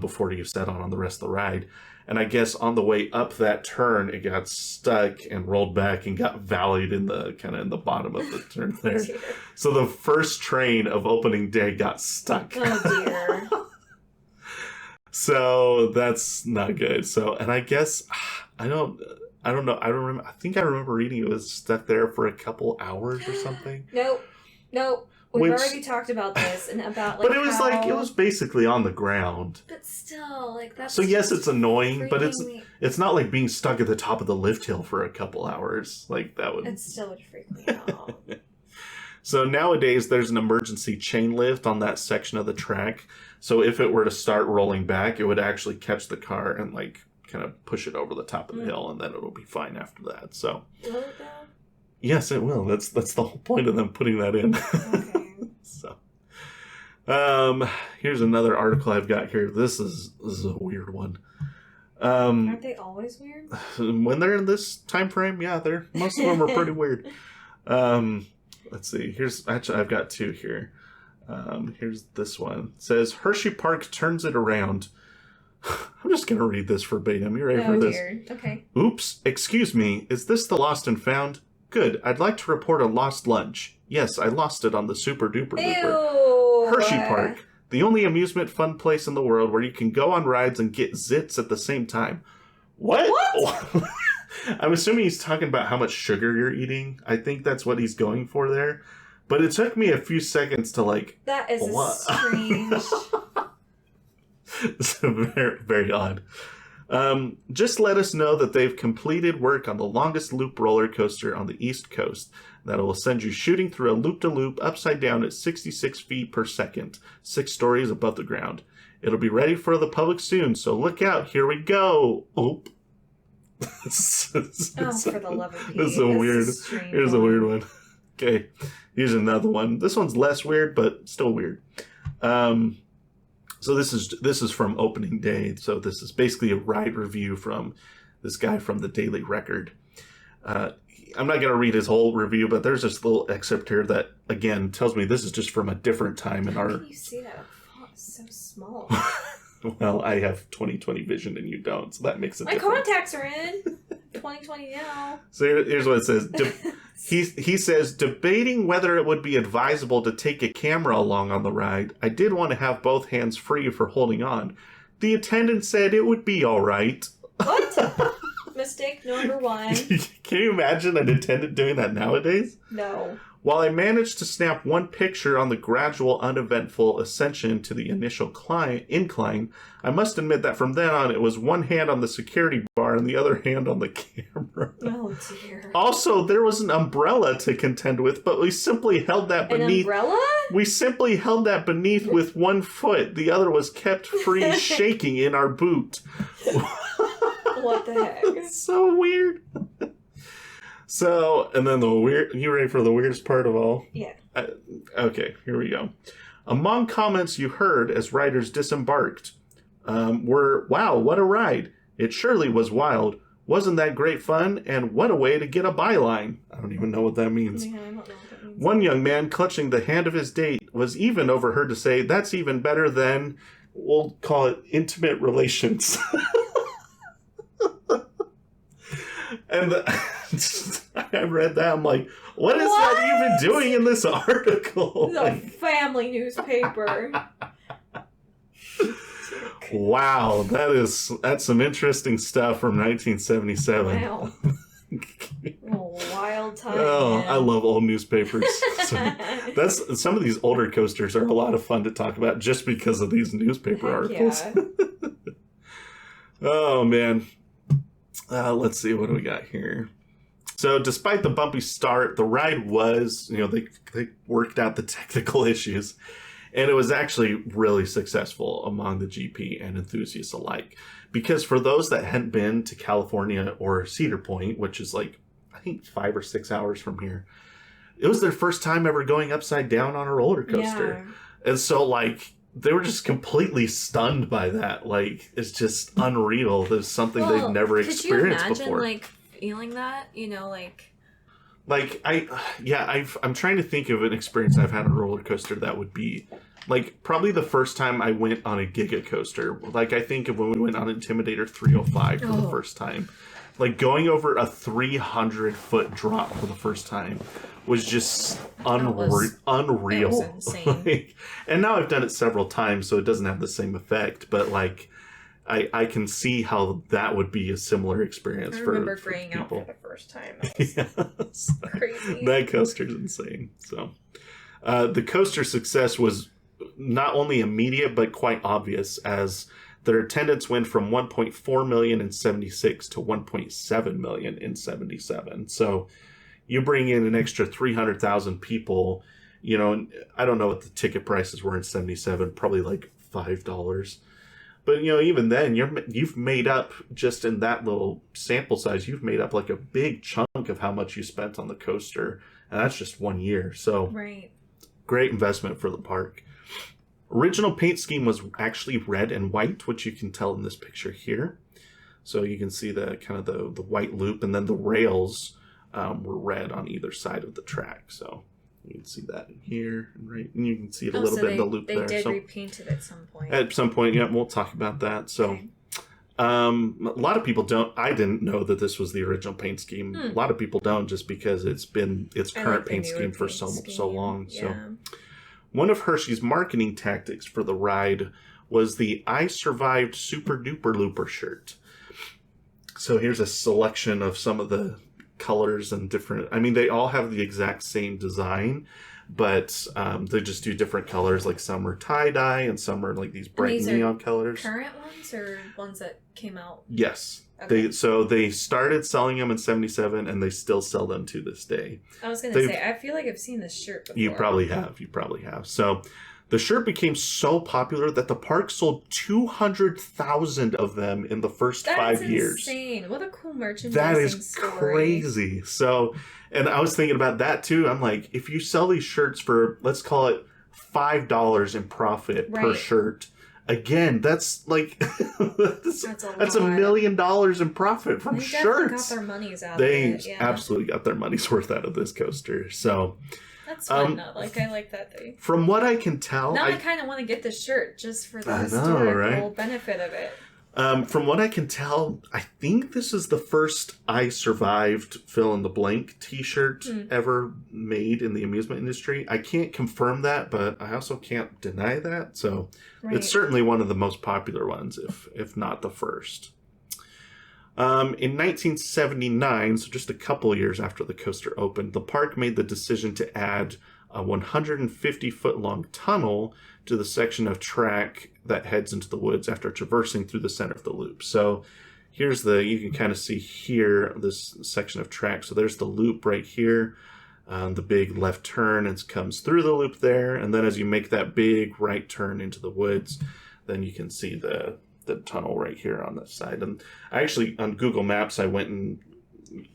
before you set on the rest of the ride. And I guess on the way up that turn, it got stuck and rolled back and got valleyed in the bottom of the turn there. Oh, dear. So the first train of opening day got stuck. Oh dear. So that's not good. So, and I guess I don't know. I think I remember reading it was stuck there for a couple hours or something. Nope. We've already talked about this and about like. But it was basically on the ground. But still, like that's. So yes, it's annoying, but me. it's not like being stuck at the top of the lift hill for a couple hours. Like that would. It still would freak me out. So nowadays there's an emergency chain lift on that section of the track. So if it were to start rolling back, it would actually catch the car and like kind of push it over the top of the hill, and then it'll be fine after that. So. Will it though? Yes, it will. That's the whole point of them putting that in. Okay. So, here's another article I've got here. This is a weird one. Aren't they always weird? When they're in this time frame, yeah, most of them are pretty weird. Let's see. I've got 2 here. Here's this one. It says Hersheypark turns it around. I'm just gonna read this verbatim. You ready for this? Dear. Okay. Oops, excuse me. Is this the lost and found? Good. I'd like to report a lost lunch. Yes, I lost it on the Super Duper Looper. Hersheypark, the only amusement fun place in the world where you can go on rides and get zits at the same time. What? I'm assuming he's talking about how much sugar you're eating. I think that's what he's going for there. But it took me a few seconds to like... That is strange. It's very, very odd. Just let us know that they've completed work on the longest loop roller coaster on the East Coast. That will send you shooting through a loop-de-loop upside down at 66 feet per second, 6 stories above the ground. It'll be ready for the public soon, so look out. Here we go. Oop. For the love of Pete. Here's a weird one. Okay, here's another one. This one's less weird, but still weird. So this is from opening day. So this is basically a ride review from this guy from the Daily Record. I'm not going to read his whole review, but there's this little excerpt here that, again, tells me this is just from a different time in our... How can you see that? It's so small. Well, I have 20/20 vision and you don't, so that makes it different. My contacts are in 20/20 now. So here's what it says. He says, debating whether it would be advisable to take a camera along on the ride, I did want to have both hands free for holding on. The attendant said it would be all right. What? Mistake number 1. Can you imagine an attendant doing that nowadays? No. While I managed to snap one picture on the gradual, uneventful ascension to the initial incline, I must admit that from then on, it was one hand on the security bar and the other hand on the camera. Oh, dear. Also, there was an umbrella to contend with, but we simply held that beneath. An umbrella? We simply held that beneath with one foot. The other was kept free, shaking in our boot. What the heck? It's so weird. So, and then you ready for the weirdest part of all? Yeah. Okay, here we go. Among comments you heard as riders disembarked were, "Wow, what a ride. It surely was wild. Wasn't that great fun? And what a way to get a byline." I don't even know what that means. Yeah, I don't know what that means. One young man clutching the hand of his date was even overheard to say, "That's even better than, we'll call it, intimate relations." And I read that, I'm like, what is that even doing in this article? It's a family newspaper. Wow, that's some interesting stuff from 1977. Wow. Oh, wild time. Oh, man. I love old newspapers. So some of these older coasters are a lot of fun to talk about just because of these newspaper articles. Yeah. Oh man. Let's see, what do we got here? So despite the bumpy start, the ride was, they worked out the technical issues, and it was actually really successful among the GP and enthusiasts alike. Because for those that hadn't been to California or Cedar Point, which is like, I think 5 or 6 hours from here, it was their first time ever going upside down on a roller coaster. Yeah. And so like, they were just completely stunned by that. Like, it's just unreal. There's something they've never experienced before. Could you imagine, like, feeling that? I'm trying to think of an experience I've had on a roller coaster that would be, like, probably the first time I went on a Giga coaster. Like, I think of when we went on Intimidator 305 for the first time. Like, going over a 300-foot drop for the first time was just unreal. It was insane. And now I've done it several times, so it doesn't have the same effect. But, like, I can see how that would be a similar experience for people. I remember graying out for the first time. That was crazy. That coaster's insane. So, the coaster success was not only immediate, but quite obvious, as their attendance went from 1.4 million in 76 to 1.7 million in 77. So you bring in an extra 300,000 people, I don't know what the ticket prices were in 77, probably like $5. But, even then, you've made up, just in that little sample size, you've made up like a big chunk of how much you spent on the coaster. And that's just 1 year. So right. Great investment for the park. Original paint scheme was actually red and white, which you can tell in this picture here. So you can see the kind of the white loop, and then the rails were red on either side of the track. So you can see that in here, and you can see it a little bit in the loop there. They did repaint it at some point. At some point, yeah, we'll talk about that. So okay. A lot of people don't. I didn't know that this was the original paint scheme. A lot of people don't, just because it's been its current paint scheme for so long. Yeah. So. One of Hershey's marketing tactics for the ride was the "I Survived sooperdooperLooper" shirt. So here's a selection of some of the colors and different... I mean, they all have the exact same design, but they just do different colors. Like some are tie-dye and some are like these bright neon colors. Current ones or ones that came out? Yes. Okay. They started selling them in 77, and they still sell them to this day. I was going to say, I feel like I've seen this shirt before. You probably have. So the shirt became so popular that the park sold 200,000 of them in the first 5 years. That's insane. What a cool merchandising That is story. crazy. So, and I was thinking about that too. I'm like, if you sell these shirts for, let's call it $5 in profit per shirt, again, that's like that's $1 million in profit from shirts. They got their money's out they of it. Yeah. absolutely got their money's worth out of this coaster. So that's fun. I like that thing. From what I can tell, now I kind of want to get this shirt just for the historical benefit of it. From what I can tell, I think this is the first "I Survived" fill in the blank t-shirt ever made in the amusement industry. I can't confirm that, but I also can't deny that. So it's certainly one of the most popular ones, if not the first. In 1979, so just a couple years after the coaster opened, the park made the decision to add a 150-foot-long tunnel to the section of track that heads into the woods after traversing through the center of the loop. So here's you can kind of see here, this section of track. So there's the loop right here, the big left turn, and it comes through the loop there. And then as you make that big right turn into the woods, then you can see the tunnel right here on the side. And I actually, on Google Maps, I went and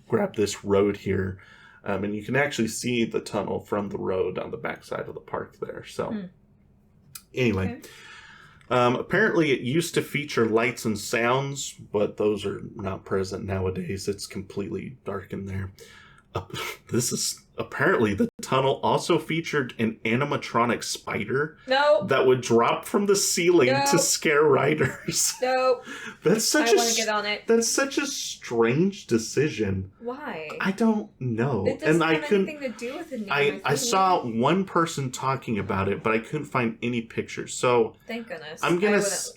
grabbed this road here. And you can actually see the tunnel from the road on the backside of the park there. So anyway, apparently it used to feature lights and sounds, but those are not present nowadays. It's completely dark in there. Apparently the tunnel also featured an animatronic spider that would drop from the ceiling to scare riders. No. I want to get on it. That's such a strange decision. Why? I don't know. It doesn't have anything to do with the name. I saw one person talking about it, but I couldn't find any pictures. So thank goodness.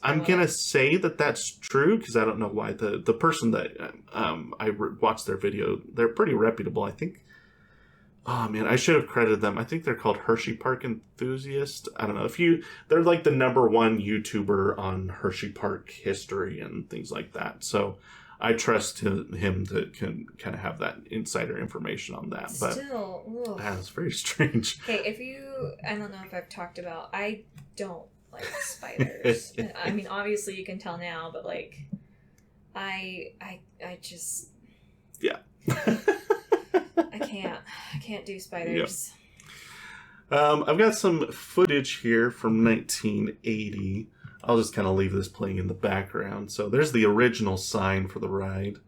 I'm gonna say that that's true because I don't know why the person that I watched their video, they're pretty reputable. I think. Oh man, I should have credited them. I think they're called Hersheypark enthusiast. I don't know they're like the #1 YouTuber on Hersheypark history and things like that. So I trust him to can kind of have that insider information on that. But still, it's very strange. Okay, I don't know if I've talked about, I don't like spiders. I mean, obviously you can tell now, but like, I just I can't do spiders. Yep. I've got some footage here from 1980. I'll just kind of leave this playing in the background. So there's the original sign for the ride,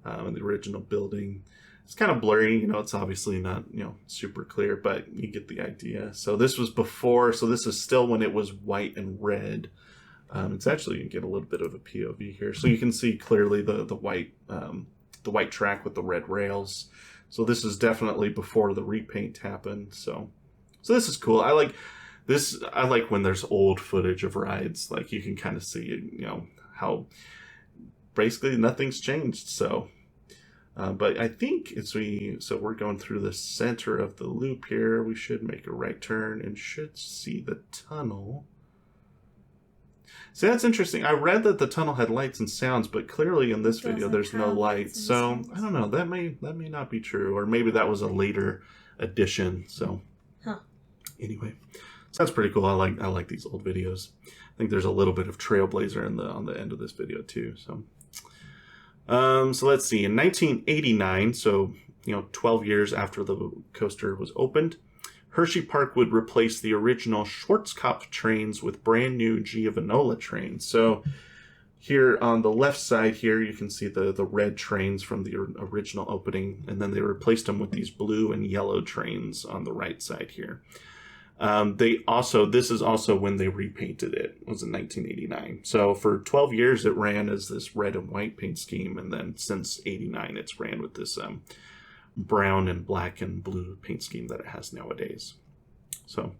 the original building. It's kind of blurry, it's obviously not, super clear, but you get the idea. So this was before, so this is still when it was white and red. It's actually, you get a little bit of a POV here. So you can see clearly the white track with the red rails. So this is definitely before the repaint happened. So this is cool. I like this. I like when there's old footage of rides. Like you can kind of see, how basically nothing's changed. So, but I think so we're going through the center of the loop here. We should make a right turn and should see the tunnel. See, that's interesting. I read that the tunnel had lights and sounds, but clearly in this video there's no lights. So I don't know. That may not be true, or maybe that was a later addition. So anyway, so that's pretty cool. I like these old videos. I think there's a little bit of Trailblazer on the end of this video too. So so let's see. In 1989, so 12 years after the coaster was opened, Hersheypark would replace the original Schwarzkopf trains with brand new Giovanola trains. So here on the left side here, you can see the red trains from the original opening, and then they replaced them with these blue and yellow trains on the right side here. This is also when they repainted it. It was in 1989. So for 12 years, it ran as this red and white paint scheme, and then since 89, it's ran with this brown and black and blue paint scheme that it has nowadays. So,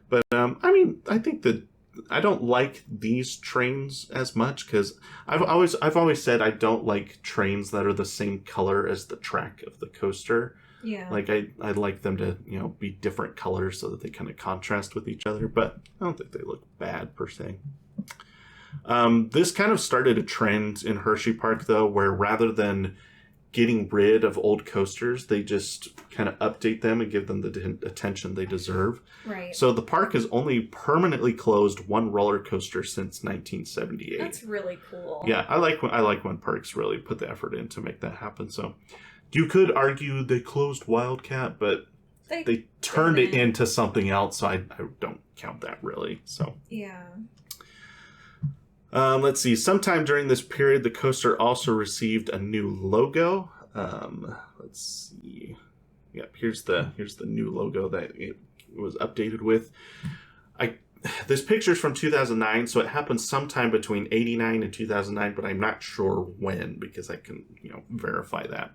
but I think that I don't like these trains as much because I've always said I don't like trains that are the same color as the track of the coaster. Yeah. Like I'd like them to be different colors so that they kind of contrast with each other, but I don't think they look bad per se. This kind of started a trend in Hersheypark though, where rather than getting rid of old coasters, they just kind of update them and give them the attention they deserve. Right. So the park has only permanently closed one roller coaster since 1978. That's really cool. Yeah, I like when parks really put the effort in to make that happen. So you could argue they closed Wildcat, but they turned it into something else, so I don't count that really. So yeah. Let's see. Sometime during this period, the coaster also received a new logo. Let's see. Yep, here's the new logo that it was updated with. This picture's from 2009, so it happened sometime between 89 and 2009, but I'm not sure when because I can verify that.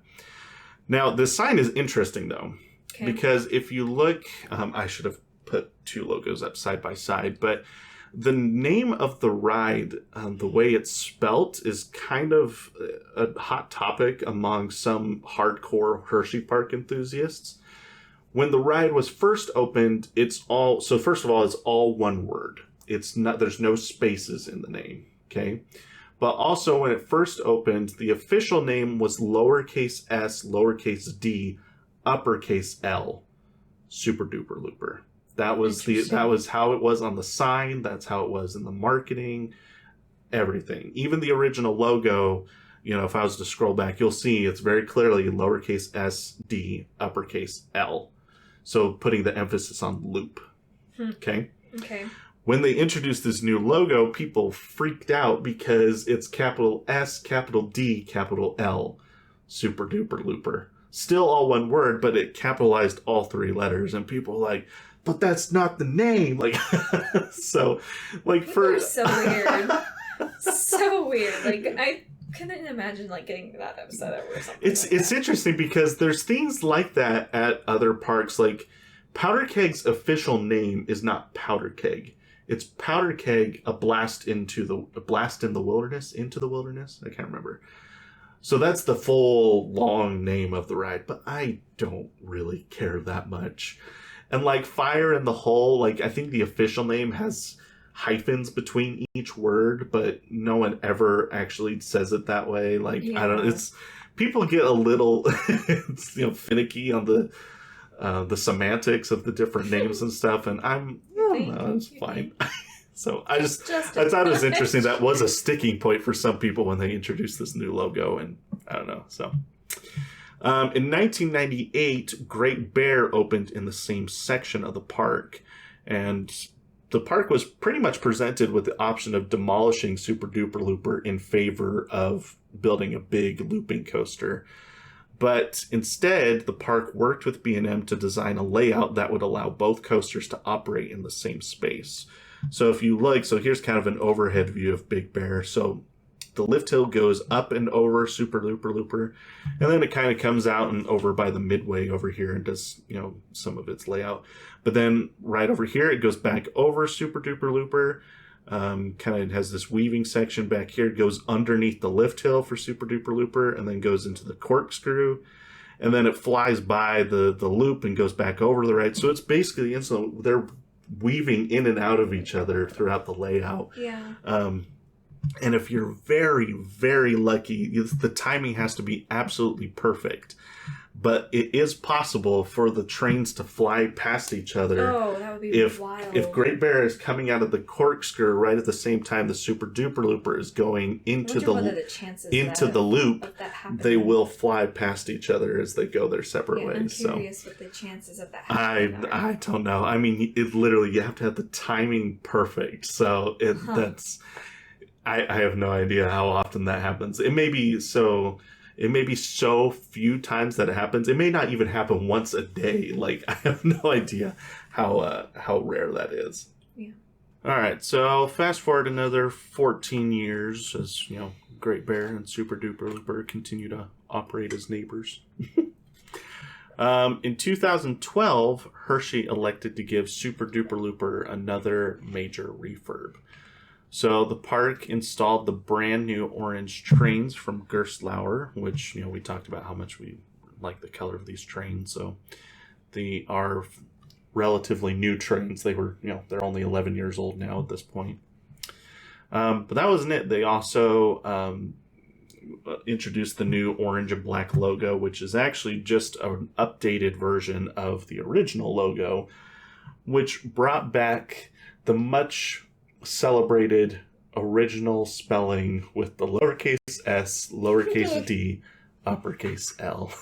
Now, the sign is interesting though, because if you look, I should have put two logos up side by side, but The name of the ride, the way it's spelt, is kind of a hot topic among some hardcore Hersheypark enthusiasts. When the ride was first opened, first of all, it's all one word. It's not, there's no spaces in the name, okay? But also when it first opened, the official name was lowercase s, lowercase d, uppercase L, Super Duper Looper. That was how it was on the sign. That's how it was in the marketing, everything. Even the original logo, if I was to scroll back, you'll see it's very clearly lowercase s, d, uppercase L. So putting the emphasis on loop. Okay? Okay. When they introduced this new logo, people freaked out because it's capital S, capital D, capital L, Super Duper Looper. Still all one word, but it capitalized all three letters. And people were like, but that's not the name. Like, so, like, They're so weird. So weird. Like, I couldn't imagine, like, getting that upset over something. It's interesting because there's things like that at other parks. Like, Powder Keg's official name is not Powder Keg. It's Powder Keg, a blast in the wilderness, into the wilderness. I can't remember. So that's the full long name of the ride, but I don't really care that much. And like Fire in the Hole, like I think the official name has hyphens between each word, but no one ever actually says it that way. Like, yeah. I don't know, people get a little finicky on the semantics of the different names and stuff, and it's fine. So I thought it was interesting. That was a sticking point for some people when they introduced this new logo, and I don't know. So in 1998, Great Bear opened in the same section of the park, and the park was pretty much presented with the option of demolishing Super Duper Looper in favor of building a big looping coaster. But instead, the park worked with B&M to design a layout that would allow both coasters to operate in the same space. So if you like, here's kind of an overhead view of Big Bear. So the lift hill goes up and over Super Duper Looper, and then it kind of comes out and over by the midway over here and does, some of its layout. But then right over here, it goes back over Super Duper Looper. Kind of has this weaving section back here. It goes underneath the lift hill for Super Duper Looper and then goes into the corkscrew. And then it flies by the loop and goes back over to the right. So it's basically, they're weaving in and out of each other throughout the layout. Yeah. And if you're very, very lucky, the timing has to be absolutely perfect. But it is possible for the trains to fly past each other. Oh, that would be wild. If Great Bear is coming out of the corkscrew right at the same time the Super Duper Looper is going into the loop, they will fly past each other as they go their separate ways. I'm curious what the chances of that happening are. I don't know. I mean, it literally, you have to have the timing perfect. So I have no idea how often that happens. It may be so few times that it happens. It may not even happen once a day. Like, I have no idea how rare that is. Yeah. All right. So fast forward another 14 years as, Great Bear and Super Duper Looper continue to operate as neighbors. In 2012, Hershey elected to give Super Duper Looper another major refurb. So the park installed the brand new orange trains from Gerstlauer, which, we talked about how much we like the color of these trains. So they are relatively new trains. They were, they're only 11 years old now at this point. But that wasn't it. They also introduced the new orange and black logo, which is actually just an updated version of the original logo, which brought back the much celebrated original spelling with the lowercase s, lowercase d, uppercase L.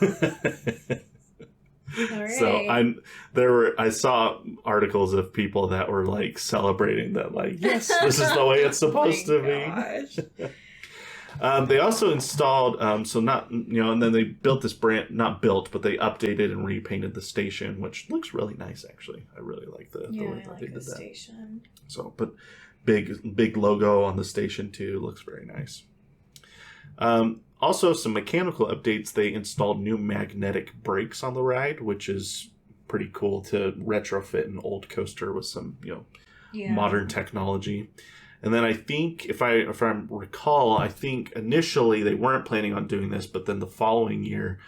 Right. So I saw articles of people that were like celebrating that, like, yes, this is the way it's supposed to be. They also installed, and then they built this brand, not built, but they updated and repainted the station, which looks really nice, actually. I really like the way that they did that. Station. So, but big logo on the station too, looks very nice. Also, some mechanical updates. They installed new magnetic brakes on the ride, which is pretty cool to retrofit an old coaster with some, modern technology. And then I think, if I recall, I think initially they weren't planning on doing this, but then the following year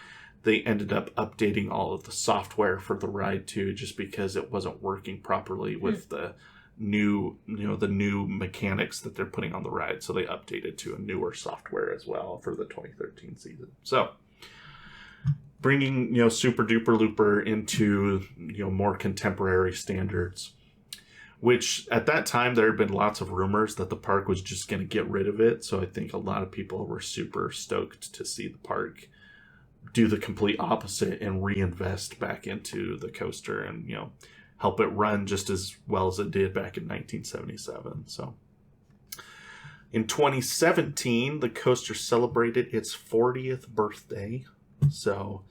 they ended up updating all of the software for the ride too, just because it wasn't working properly with the new mechanics that they're putting on the ride. So they updated to a newer software as well for the 2013 season. So bringing, Super Duper Looper into, more contemporary standards, which at that time there had been lots of rumors that the park was just going to get rid of it. So I think a lot of people were super stoked to see the park do the complete opposite and reinvest back into the coaster and, help it run just as well as it did back in 1977. So in 2017, the coaster celebrated its 40th birthday. So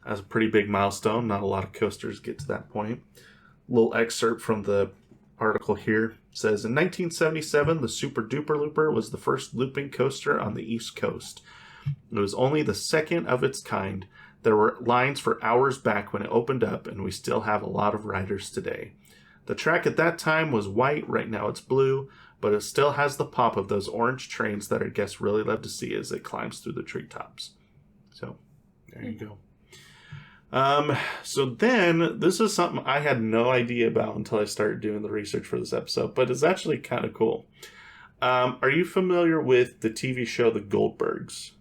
that's a pretty big milestone. Not a lot of coasters get to that point. A little excerpt from the article here. It says, in 1977, the Super Duper Looper was the first looping coaster on the East Coast. It was only the second of its kind. There were lines for hours back when it opened up, and we still have a lot of riders today. The track at that time was white, right now it's blue, but it still has the pop of those orange trains that our guests really love to see as it climbs through the treetops. So, there you go. So then, this is something I had no idea about until I started doing the research for this episode, but it's actually kind of cool. Are you familiar with the TV show The Goldbergs?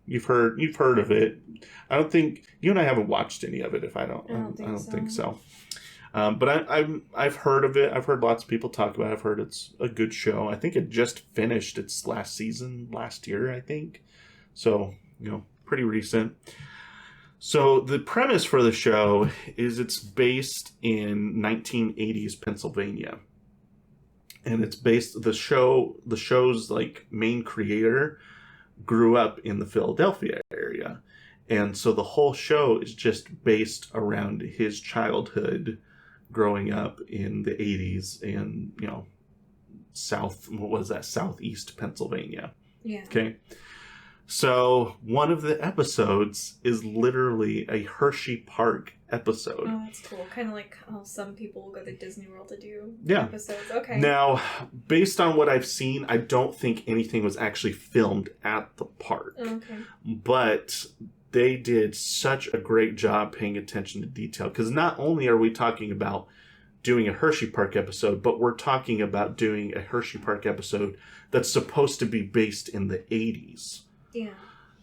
You've heard of it. I don't think you and I haven't watched any of it. I don't think so. But I've heard of it. I've heard lots of people talk about it. I've heard it's a good show. I think it just finished its last season last year, I think. So, pretty recent. So the premise for the show is it's based in 1980s Pennsylvania. And it's based, the show's like main creator grew up in the Philadelphia area. And so the whole show is just based around his childhood growing up in the 80s in, southeast Pennsylvania. Yeah. Okay. So one of the episodes is literally a Hersheypark episode. Oh, that's cool. Kind of like how some people will go to Disney World to do episodes. Okay. Now, based on what I've seen, I don't think anything was actually filmed at the park. Okay. But they did such a great job paying attention to detail. Because not only are we talking about doing a Hersheypark episode, but we're talking about doing a Hersheypark episode that's supposed to be based in the 80s. Yeah.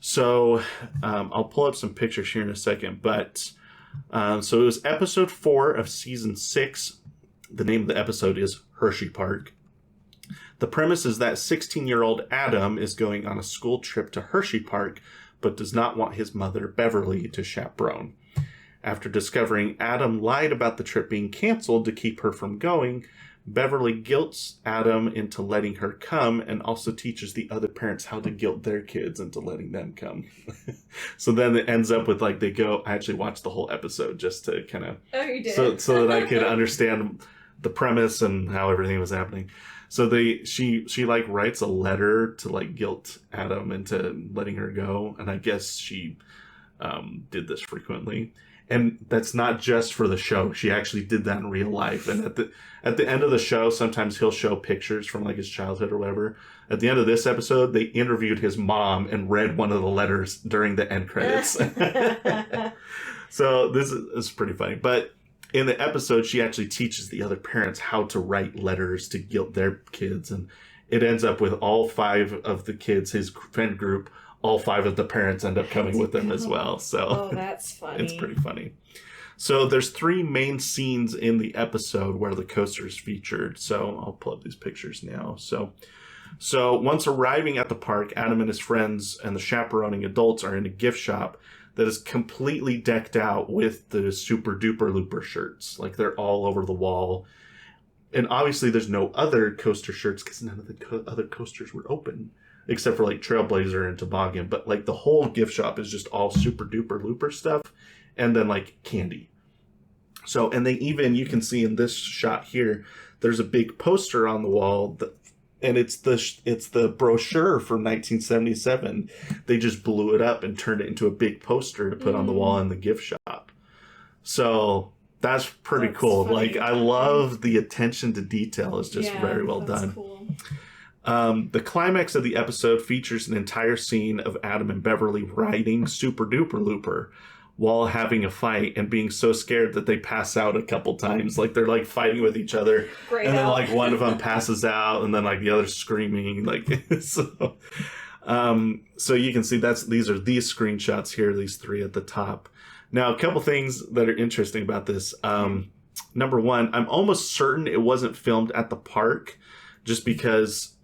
So I'll pull up some pictures here in a second, but so it was episode 4 of season 6. The name of the episode is Hersheypark. The premise is that 16-year-old Adam is going on a school trip to Hersheypark, but does not want his mother, Beverly, to chaperone. After discovering Adam lied about the trip being canceled to keep her from going, Beverly guilts Adam into letting her come and also teaches the other parents how to guilt their kids into letting them come. So then it ends up with I actually watched the whole episode just to kind of... Oh, you did? So that I could understand the premise and how everything was happening. So she writes a letter to guilt Adam into letting her go. And I guess she did this frequently. And that's not just for the show. She actually did that in real life. And at the end of the show, sometimes he'll show pictures from his childhood or whatever. At the end of this episode, they interviewed his mom and read one of the letters during the end credits. So this is pretty funny. But in the episode, she actually teaches the other parents how to write letters to guilt their kids. And it ends up with all 5 of the kids, his friend group, all 5 of the parents end up coming with them as well. So that's funny. It's pretty funny. So there's 3 main scenes in the episode where the coaster is featured. So I'll pull up these pictures now. So once arriving at the park, Adam and his friends and the chaperoning adults are in a gift shop that is completely decked out with the Super Duper Looper shirts. They're all over the wall. And obviously there's no other coaster shirts because none of the other coasters were open. Except for Trailblazer and Toboggan. But the whole gift shop is just all Super Duper Looper stuff. And then candy. So, and they even, you can see in this shot here, there's a big poster on the wall. And it's the brochure from 1977. They just blew it up and turned it into a big poster to put on the wall in the gift shop. So That's pretty That's cool. funny. Like, I love the attention to detail. It's just very well that's done. Cool. The climax of the episode features an entire scene of Adam and Beverly riding Super Duper Looper while having a fight and being so scared that they pass out a couple times. Like, they're like fighting with each other. Great And then out. like one of them passes out and then like the other's screaming. Like, so you can see these are these screenshots here, these three at the top. Now, a couple things that are interesting about this. Number one, I'm almost certain it wasn't filmed at the park just because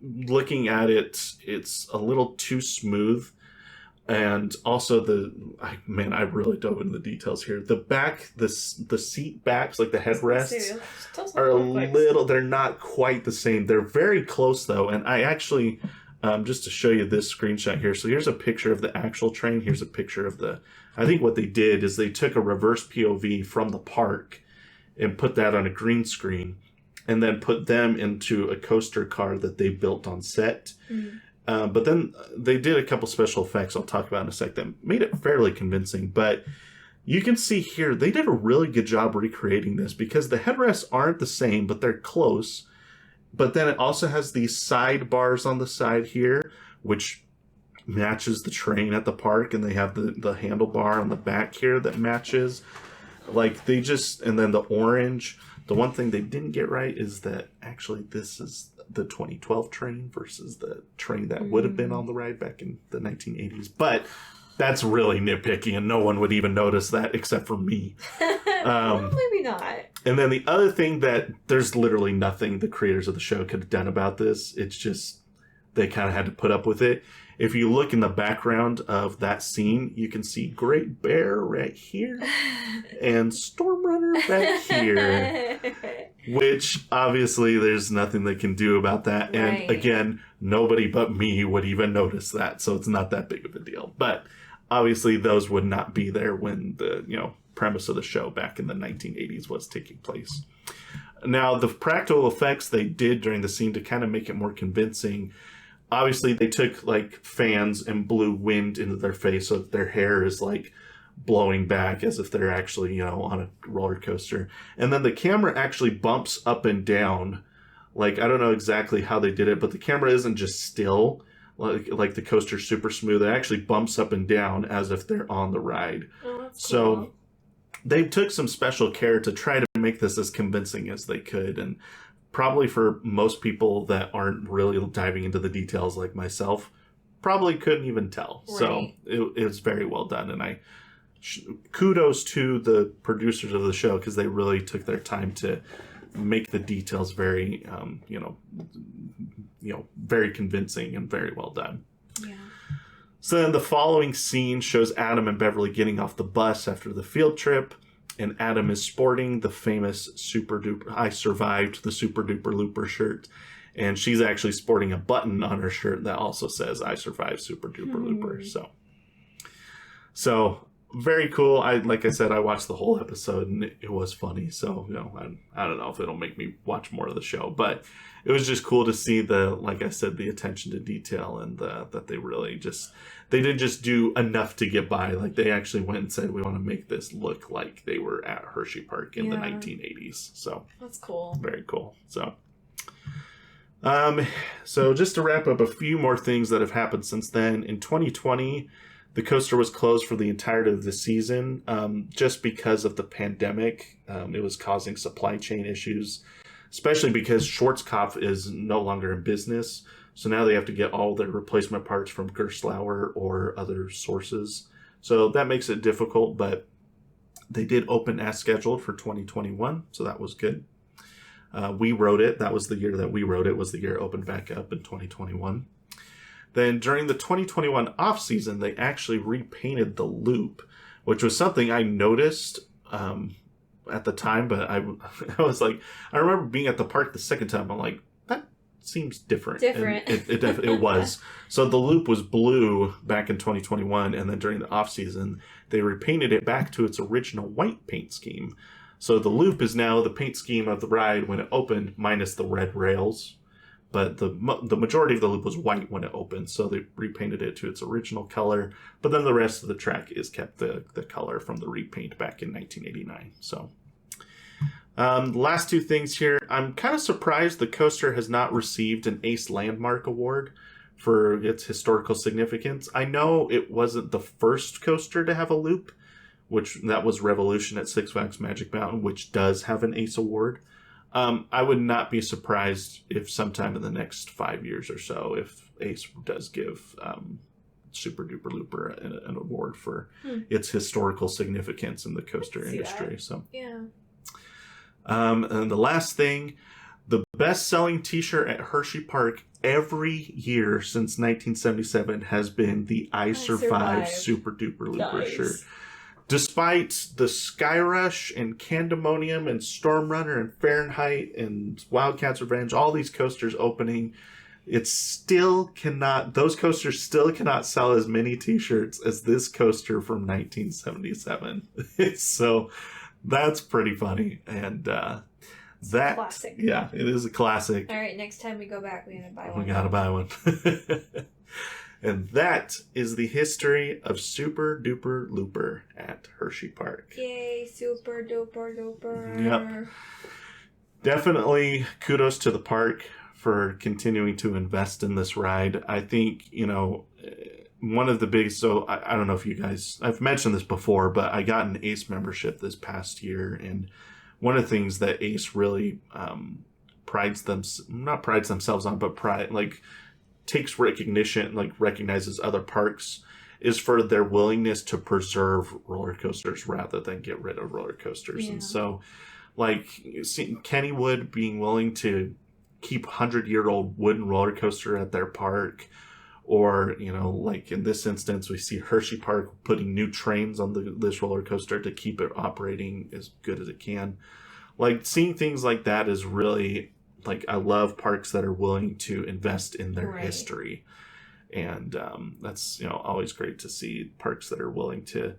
looking at it, it's a little too smooth. And also I really dove into the details here. The back, the seat backs, like the headrests, are a little, they're not quite the same. They're very close though. And I actually, just to show you this screenshot here. So here's a picture of the actual train. Here's a picture of I think what they did is they took a reverse POV from the park and put that on a green screen and then put them into a coaster car that they built on set. Mm. But then they did a couple special effects I'll talk about in a sec that made it fairly convincing. But you can see here, they did a really good job recreating this because the headrests aren't the same, but they're close. But then it also has these sidebars on the side here, which matches the train at the park. And they have the handlebar on the back here that matches. Like and then the orange. The one thing they didn't get right is that actually this is the 2012 train versus the train that would have been on the ride back in the 1980s. But that's really nitpicky and no one would even notice that except for me. Well, maybe not. And then the other thing that there's literally nothing the creators of the show could have done about this. It's just they kind of had to put up with it. If you look in the background of that scene, you can see Great Bear right here and Storm Runner back here, which obviously there's nothing they can do about that. Right. And again, nobody but me would even notice that. So it's not that big of a deal. But obviously those would not be there when the, premise of the show back in the 1980s was taking place. Now, the practical effects they did during the scene to kind of make it more convincing, obviously they took like fans and blew wind into their face so that their hair is like blowing back as if they're actually, on a roller coaster. And then the camera actually bumps up and down. Like, I don't know exactly how they did it, but the camera isn't just still like the coaster's super smooth. It actually bumps up and down as if they're on the ride. Oh, that's so cool. They took some special care to try to make this as convincing as they could. And probably for most people that aren't really diving into the details like myself, probably couldn't even tell. Right. So it was very well done. And kudos to the producers of the show because they really took their time to make the details very, very convincing and very well done. Yeah. So then the following scene shows Adam and Beverly getting off the bus after the field trip. And Adam is sporting the famous I survived the Super Duper Looper shirt. And she's actually sporting a button on her shirt that also says I survived Super Duper Looper. So very cool. Like I said, I watched the whole episode and it was funny. So, I don't know if it'll make me watch more of the show. But it was just cool to see like I said, the attention to detail and that they really they didn't just do enough to get by. Like they actually went and said, we want to make this look like they were at Hersheypark in the 1980s. So that's cool. Very cool. So just to wrap up a few more things that have happened since then. In 2020, the coaster was closed for the entirety of the season just because of the pandemic. It was causing supply chain issues, especially because Schwarzkopf is no longer in business. So now they have to get all their replacement parts from Gerstlauer or other sources. So that makes it difficult, but they did open as scheduled for 2021. So that was good. We wrote it. That was the year that we wrote it, was the year it opened back up in 2021. Then during the 2021 off season, they actually repainted the loop, which was something I noticed at the time, but I was like, I remember being at the park the second time. I'm like, that seems different. It was. So the loop was blue back in 2021, and then during the off season, they repainted it back to its original white paint scheme. So the loop is now the paint scheme of the ride when it opened, minus the red rails. But the majority of the loop was white when it opened, so they repainted it to its original color. But then the rest of the track is kept the color from the repaint back in 1989. So Last two things here. I'm kind of surprised the coaster has not received an Ace Landmark Award for its historical significance. I know it wasn't the first coaster to have a loop, which that was Revolution at Six Flags Magic Mountain, which does have an Ace Award. I would not be surprised if sometime in the next 5 years or so, if Ace does give Super Duper Looper an award for its historical significance in the coaster industry. That. So yeah. And the last thing, the best-selling T-shirt at Hersheypark every year since 1977 has been the I Survived Super Duper Looper shirt. Despite the Sky Rush and Candemonium and Storm Runner and Fahrenheit and Wildcat's Revenge, all these coasters opening, those coasters still cannot sell as many T-shirts as this coaster from 1977. So that's pretty funny. And that, classic. Yeah, it is a classic. All right, next time we go back, we gotta buy one. We gotta buy one. And that is the history of Super Duper Looper at Hersheypark. Yay, Super Duper Looper. Yep. Definitely kudos to the park for continuing to invest in this ride. I think, one of the biggest, so I don't know if you guys, I've mentioned this before, but I got an Ace membership this past year. And one of the things that Ace really themselves on, but takes recognition, recognizes other parks, is for their willingness to preserve roller coasters rather than get rid of roller coasters. Yeah. And so, Kennywood being willing to keep 100-year-old wooden roller coaster at their park, or, in this instance, we see Hersheypark putting new trains on this roller coaster to keep it operating as good as it can. Seeing things like that is really... I love parks that are willing to invest in their history. And that's, always great to see parks that are willing to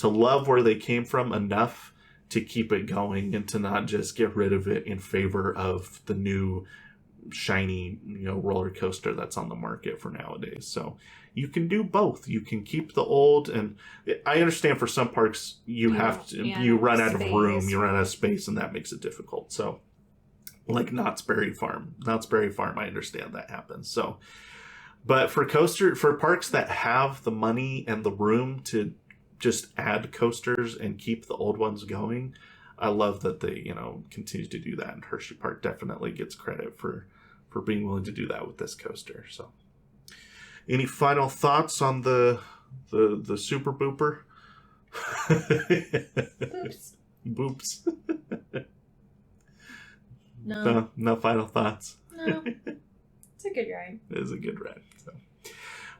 love where they came from enough to keep it going and to not just get rid of it in favor of the new shiny, roller coaster that's on the market for nowadays. So you can do both. You can keep the old, and I understand for some parks you run out of room, you run out of space, and that makes it difficult. So Knott's Berry Farm, I understand that happens. So, but for parks that have the money and the room to just add coasters and keep the old ones going, I love that they, continue to do that. And Hersheypark definitely gets credit for being willing to do that with this coaster. So, any final thoughts on the Super Booper? Boops. No final thoughts. No. It's a good ride. It is a good ride. So.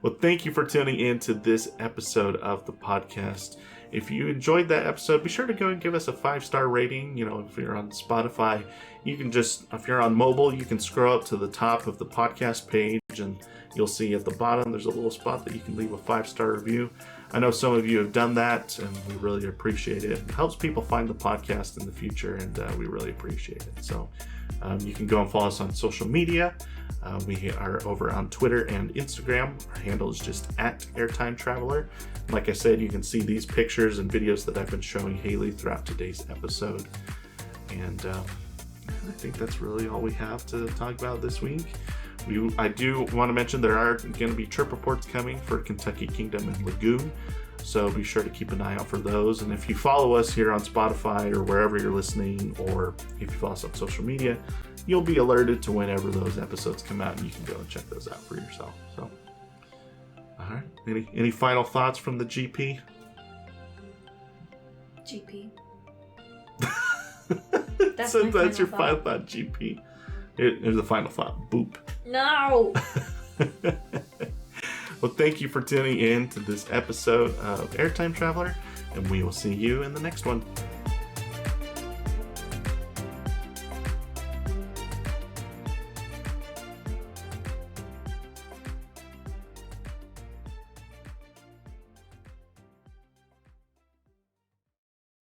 Well, thank you for tuning in to this episode of the podcast. If you enjoyed that episode, be sure to go and give us a 5-star rating. If you're on Spotify, you can if you're on mobile, you can scroll up to the top of the podcast page and you'll see at the bottom there's a little spot that you can leave a 5-star review. I know some of you have done that, and we really appreciate it. It helps people find the podcast in the future, and we really appreciate it. So you can go and follow us on social media. We are over on Twitter and Instagram. Our handle is just @AirtimeTraveler. Like I said, you can see these pictures and videos that I've been showing Haley throughout today's episode. And I think that's really all we have to talk about this week. I do want to mention there are going to be trip reports coming for Kentucky Kingdom and Lagoon, so be sure to keep an eye out for those. And if you follow us here on Spotify or wherever you're listening, or if you follow us on social media, you'll be alerted to whenever those episodes come out, and you can go and check those out for yourself. So, all right. Any final thoughts from the GP? GP. That's your final thought, GP. Here's the final thought. Boop. No! Well, thank you for tuning in to this episode of Airtime Traveler, and we will see you in the next one.